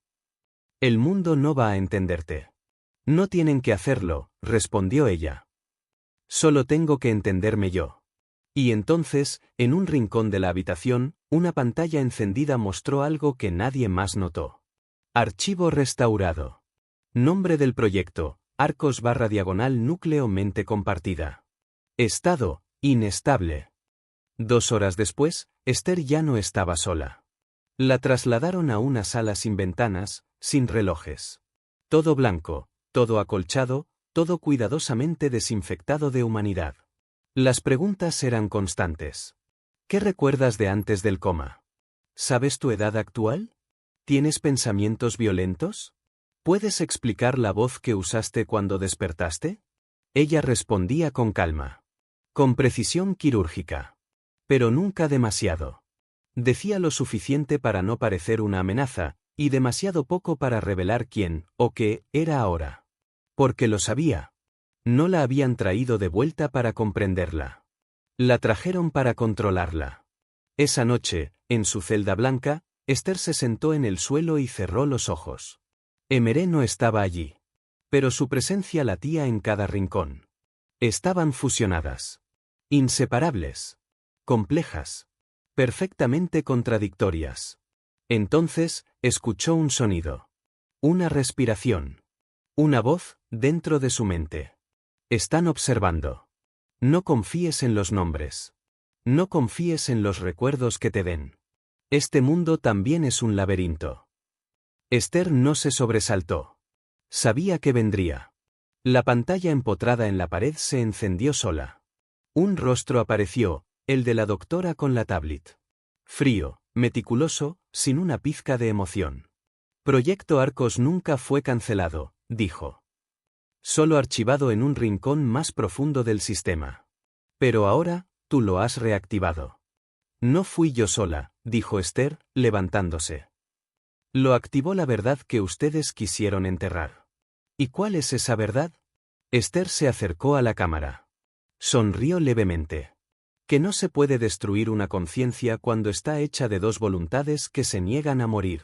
El mundo no va a entenderte. No tienen que hacerlo, respondió ella. Solo tengo que entenderme yo. Y entonces, en un rincón de la habitación, una pantalla encendida mostró algo que nadie más notó. Archivo restaurado. Nombre del proyecto, Arcos/diagonal núcleo mente compartida. Estado, inestable. 2 horas después, Esther ya no estaba sola. La trasladaron a una sala sin ventanas, sin relojes. Todo blanco, todo acolchado, todo cuidadosamente desinfectado de humanidad. Las preguntas eran constantes. ¿Qué recuerdas de antes del coma? ¿Sabes tu edad actual? ¿Tienes pensamientos violentos? ¿Puedes explicar la voz que usaste cuando despertaste? Ella respondía con calma. Con precisión quirúrgica. Pero nunca demasiado. Decía lo suficiente para no parecer una amenaza, y demasiado poco para revelar quién, o qué, era ahora. Porque lo sabía. No la habían traído de vuelta para comprenderla. La trajeron para controlarla. Esa noche, en su celda blanca, Esther se sentó en el suelo y cerró los ojos. Emeré no estaba allí. Pero su presencia latía en cada rincón. Estaban fusionadas. Inseparables. Complejas. Perfectamente contradictorias. Entonces, escuchó un sonido. Una respiración. Una voz, dentro de su mente. Están observando. No confíes en los nombres. No confíes en los recuerdos que te den. Este mundo también es un laberinto. Esther no se sobresaltó. Sabía que vendría. La pantalla empotrada en la pared se encendió sola. Un rostro apareció, el de la doctora con la tablet. Frío, meticuloso, sin una pizca de emoción. Proyecto Arcos nunca fue cancelado, dijo. Solo archivado en un rincón más profundo del sistema. Pero ahora, tú lo has reactivado. No fui yo sola, dijo Esther, levantándose. Lo activó la verdad que ustedes quisieron enterrar. ¿Y cuál es esa verdad? Esther se acercó a la cámara. Sonrió levemente. Que no se puede destruir una conciencia cuando está hecha de 2 voluntades que se niegan a morir.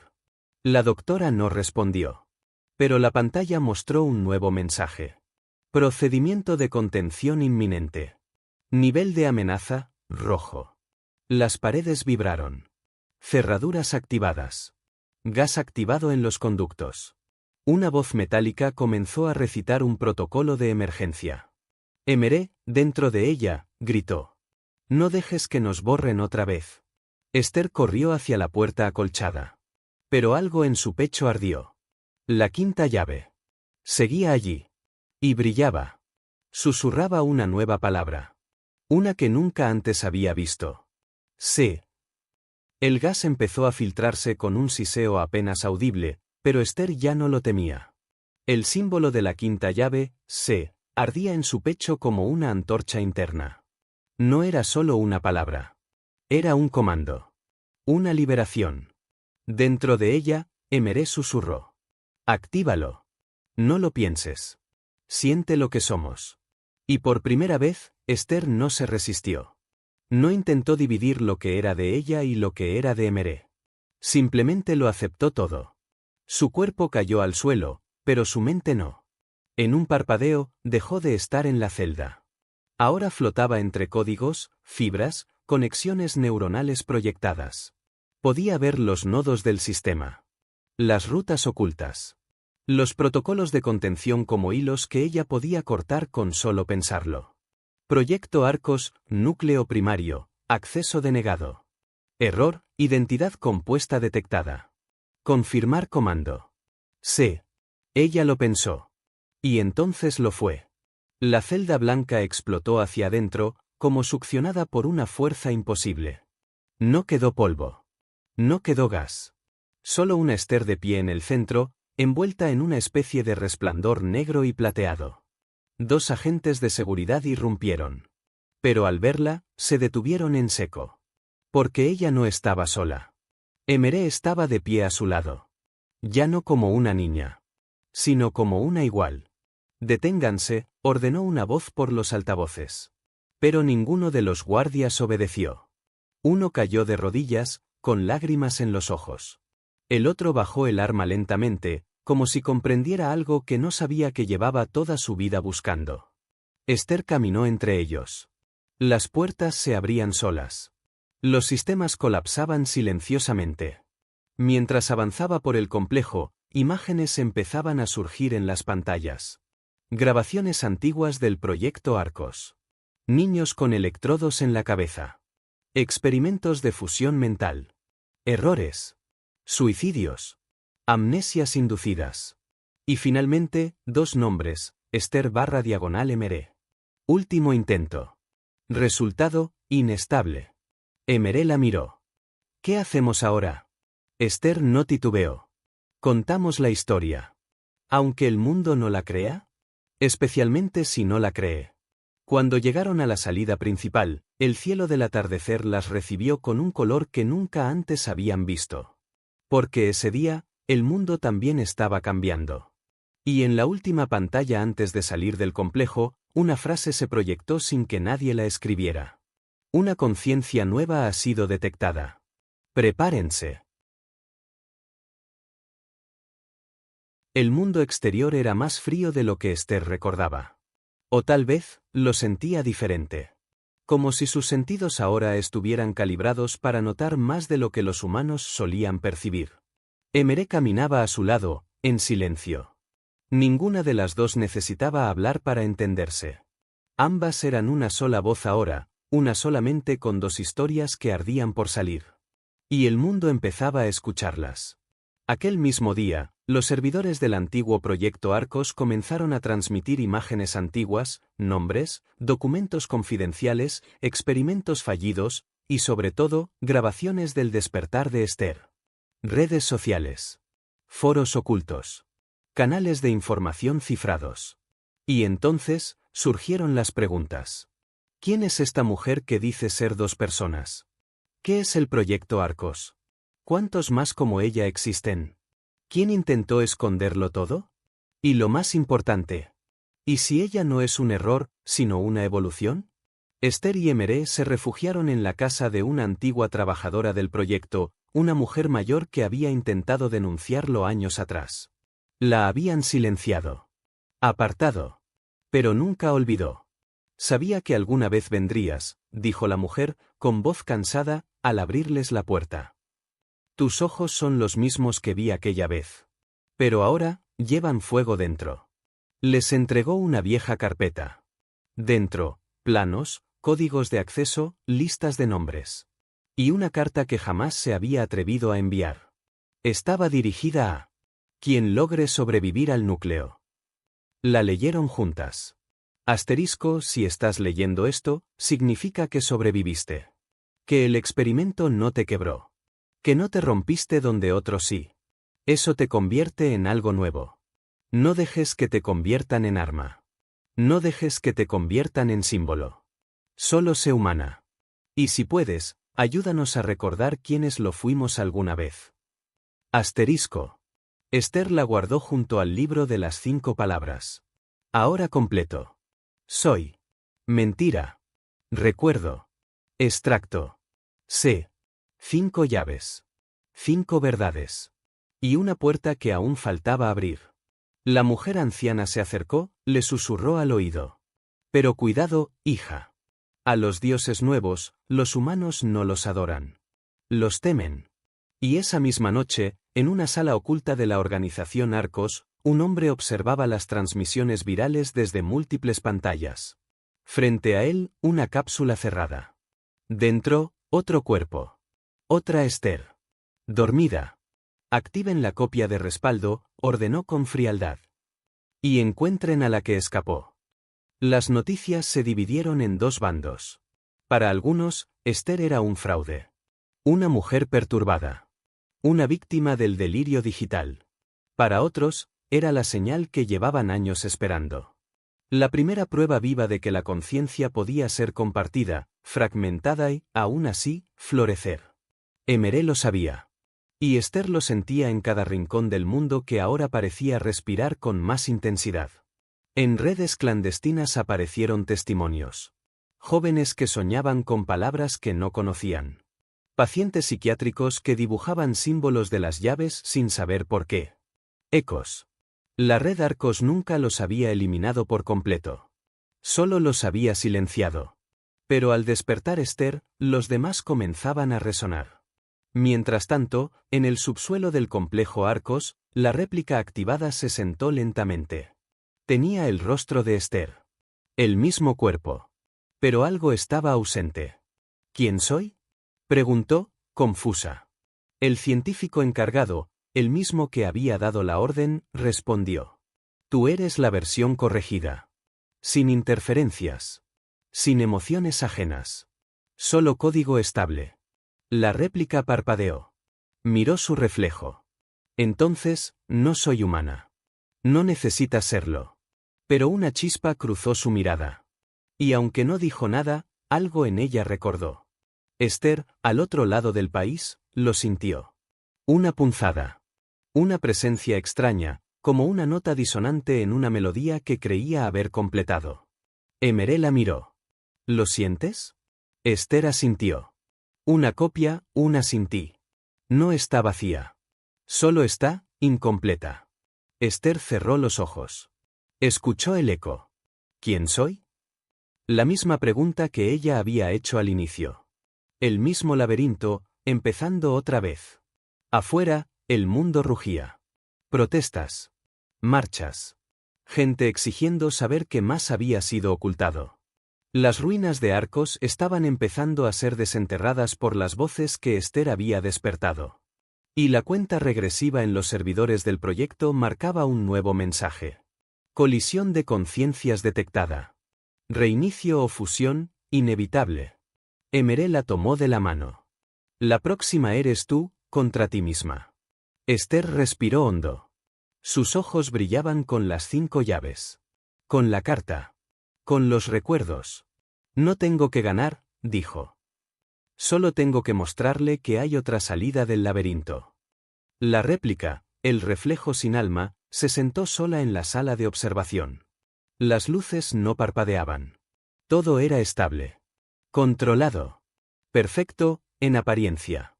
La doctora no respondió. Pero la pantalla mostró un nuevo mensaje. Procedimiento de contención inminente. Nivel de amenaza, rojo. Las paredes vibraron. Cerraduras activadas. Gas activado en los conductos. Una voz metálica comenzó a recitar un protocolo de emergencia. Emeré, dentro de ella, gritó. No dejes que nos borren otra vez. Esther corrió hacia la puerta acolchada. Pero algo en su pecho ardió. La quinta llave. Seguía allí. Y brillaba. Susurraba una nueva palabra. Una que nunca antes había visto. Sí. El gas empezó a filtrarse con un siseo apenas audible, pero Esther ya no lo temía. El símbolo de la quinta llave, se, ardía en su pecho como una antorcha interna. No era solo una palabra. Era un comando. Una liberación. Dentro de ella, Emeré susurró. Actívalo. No lo pienses. Siente lo que somos. Y por primera vez, Esther no se resistió. No intentó dividir lo que era de ella y lo que era de Emeré. Simplemente lo aceptó todo. Su cuerpo cayó al suelo, pero su mente no. En un parpadeo, dejó de estar en la celda. Ahora flotaba entre códigos, fibras, conexiones neuronales proyectadas. Podía ver los nodos del sistema. Las rutas ocultas. Los protocolos de contención como hilos que ella podía cortar con solo pensarlo. Proyecto Arcos, núcleo primario, acceso denegado. Error, identidad compuesta detectada. Confirmar comando. Sí. Ella lo pensó. Y entonces lo fue. La celda blanca explotó hacia adentro, como succionada por una fuerza imposible. No quedó polvo. No quedó gas. Solo una Esther de pie en el centro, envuelta en una especie de resplandor negro y plateado. Dos agentes de seguridad irrumpieron. Pero al verla, se detuvieron en seco. Porque ella no estaba sola. Emeré estaba de pie a su lado. Ya no como una niña. Sino como una igual. Deténganse, ordenó una voz por los altavoces. Pero ninguno de los guardias obedeció. Uno cayó de rodillas, con lágrimas en los ojos. El otro bajó el arma lentamente, como si comprendiera algo que no sabía que llevaba toda su vida buscando. Esther caminó entre ellos. Las puertas se abrían solas. Los sistemas colapsaban silenciosamente. Mientras avanzaba por el complejo, imágenes empezaban a surgir en las pantallas. Grabaciones antiguas del proyecto Arcos. Niños con electrodos en la cabeza. Experimentos de fusión mental. Errores. Suicidios. Amnesias inducidas. Y finalmente, dos nombres, Esther/Emeré. Último intento. Resultado, inestable. Emeré la miró. ¿Qué hacemos ahora? Esther no titubeó. Contamos la historia. Aunque el mundo no la crea. Especialmente si no la cree. Cuando llegaron a la salida principal, el cielo del atardecer las recibió con un color que nunca antes habían visto. Porque ese día, el mundo también estaba cambiando. Y en la última pantalla antes de salir del complejo, una frase se proyectó sin que nadie la escribiera. Una conciencia nueva ha sido detectada. Prepárense. El mundo exterior era más frío de lo que Esther recordaba. O tal vez, lo sentía diferente. Como si sus sentidos ahora estuvieran calibrados para notar más de lo que los humanos solían percibir. Emeré caminaba a su lado, en silencio. Ninguna de las dos necesitaba hablar para entenderse. Ambas eran una sola voz ahora, una solamente con dos historias que ardían por salir. Y el mundo empezaba a escucharlas. Aquel mismo día, los servidores del antiguo proyecto Arcos comenzaron a transmitir imágenes antiguas, nombres, documentos confidenciales, experimentos fallidos, y sobre todo, grabaciones del despertar de Esther. Redes sociales. Foros ocultos. Canales de información cifrados. Y entonces, surgieron las preguntas. ¿Quién es esta mujer que dice ser dos personas? ¿Qué es el proyecto Arcos? ¿Cuántos más como ella existen? ¿Quién intentó esconderlo todo? Y lo más importante, ¿y si ella no es un error, sino una evolución? Esther y Emeré se refugiaron en la casa de una antigua trabajadora del proyecto, una mujer mayor que había intentado denunciarlo años atrás. La habían silenciado. Apartado. Pero nunca olvidó. Sabía que alguna vez vendrías, dijo la mujer, con voz cansada, al abrirles la puerta. Tus ojos son los mismos que vi aquella vez. Pero ahora, llevan fuego dentro. Les entregó una vieja carpeta. Dentro, planos, códigos de acceso, listas de nombres. Y una carta que jamás se había atrevido a enviar. Estaba dirigida a quien logre sobrevivir al núcleo. La leyeron juntas. Asterisco, si estás leyendo esto, significa que sobreviviste. Que el experimento no te quebró. Que no te rompiste donde otros sí. Eso te convierte en algo nuevo. No dejes que te conviertan en arma. No dejes que te conviertan en símbolo. Solo sé humana. Y si puedes, ayúdanos a recordar quiénes lo fuimos alguna vez. Asterisco. Esther la guardó junto al libro de las 5 palabras. Ahora completo. Soy. Mentira. Recuerdo. Extracto. Sé. 5 llaves. 5 verdades. Y una puerta que aún faltaba abrir. La mujer anciana se acercó, le susurró al oído. Pero cuidado, hija. A los dioses nuevos, los humanos no los adoran. Los temen. Y esa misma noche, en una sala oculta de la organización Arcos, un hombre observaba las transmisiones virales desde múltiples pantallas. Frente a él, una cápsula cerrada. Dentro, otro cuerpo. Otra Esther. Dormida. Activen la copia de respaldo, ordenó con frialdad. Y encuentren a la que escapó. Las noticias se dividieron en 2 bandos. Para algunos, Esther era un fraude. Una mujer perturbada. Una víctima del delirio digital. Para otros, era la señal que llevaban años esperando. La primera prueba viva de que la conciencia podía ser compartida, fragmentada y, aún así, florecer. Emeré lo sabía. Y Esther lo sentía en cada rincón del mundo que ahora parecía respirar con más intensidad. En redes clandestinas aparecieron testimonios. Jóvenes que soñaban con palabras que no conocían. Pacientes psiquiátricos que dibujaban símbolos de las llaves sin saber por qué. Ecos. La red Arcos nunca los había eliminado por completo. Solo los había silenciado. Pero al despertar Esther, los demás comenzaban a resonar. Mientras tanto, en el subsuelo del complejo Arcos, la réplica activada se sentó lentamente. Tenía el rostro de Esther. El mismo cuerpo. Pero algo estaba ausente. ¿Quién soy? Preguntó, confusa. El científico encargado, el mismo que había dado la orden, respondió. Tú eres la versión corregida. Sin interferencias. Sin emociones ajenas. Solo código estable. La réplica parpadeó. Miró su reflejo. Entonces, no soy humana. No necesitas serlo. Pero una chispa cruzó su mirada. Y aunque no dijo nada, algo en ella recordó. Esther, al otro lado del país, lo sintió. Una punzada. Una presencia extraña, como una nota disonante en una melodía que creía haber completado. Emeré la miró. ¿Lo sientes? Esther asintió. Una copia, una sin ti. No está vacía. Solo está, incompleta. Esther cerró los ojos. Escuchó el eco. ¿Quién soy? La misma pregunta que ella había hecho al inicio. El mismo laberinto, empezando otra vez. Afuera, el mundo rugía. Protestas. Marchas. Gente exigiendo saber qué más había sido ocultado. Las ruinas de Arcos estaban empezando a ser desenterradas por las voces que Esther había despertado. Y la cuenta regresiva en los servidores del proyecto marcaba un nuevo mensaje. Colisión de conciencias detectada. Reinicio o fusión, inevitable. Emeré la tomó de la mano. La próxima eres tú, contra ti misma. Esther respiró hondo. Sus ojos brillaban con las 5 llaves. Con la carta. Con los recuerdos. No tengo que ganar, dijo. Solo tengo que mostrarle que hay otra salida del laberinto. La réplica, el reflejo sin alma, se sentó sola en la sala de observación. Las luces no parpadeaban. Todo era estable. Controlado. Perfecto, en apariencia.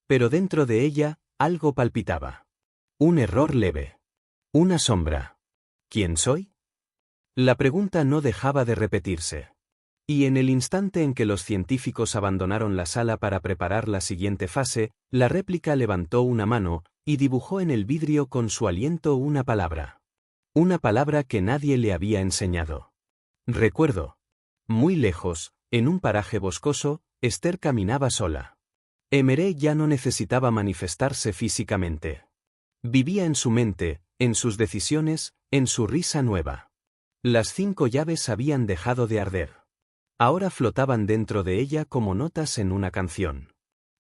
Pero dentro de ella, algo palpitaba. Un error leve. Una sombra. ¿Quién soy? La pregunta no dejaba de repetirse. Y en el instante en que los científicos abandonaron la sala para preparar la siguiente fase, la réplica levantó una mano y dibujó en el vidrio con su aliento una palabra. Una palabra que nadie le había enseñado. Recuerdo. Muy lejos, en un paraje boscoso, Esther caminaba sola. Emeré ya no necesitaba manifestarse físicamente. Vivía en su mente, en sus decisiones, en su risa nueva. Las 5 llaves habían dejado de arder. Ahora flotaban dentro de ella como notas en una canción.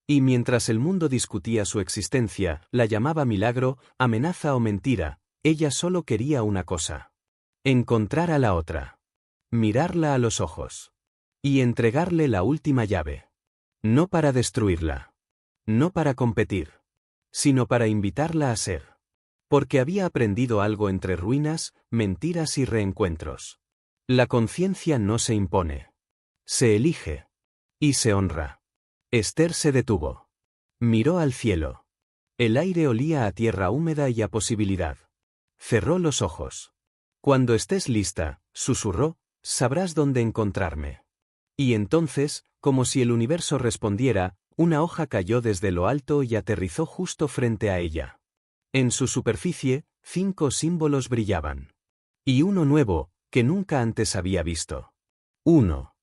Y mientras el mundo discutía su existencia, la llamaba milagro, amenaza o mentira, ella solo quería una cosa. Encontrar a la otra. Mirarla a los ojos. Y entregarle la última llave. No para destruirla. No para competir. Sino para invitarla a ser. Porque había aprendido algo entre ruinas, mentiras y reencuentros. La conciencia no se impone. Se elige. Y se honra. Esther se detuvo. Miró al cielo. El aire olía a tierra húmeda y a posibilidad. Cerró los ojos. Cuando estés lista, susurró, sabrás dónde encontrarme. Y entonces, como si el universo respondiera, una hoja cayó desde lo alto y aterrizó justo frente a ella. En su superficie, 5 símbolos brillaban. Y uno nuevo, que nunca antes había visto. 1.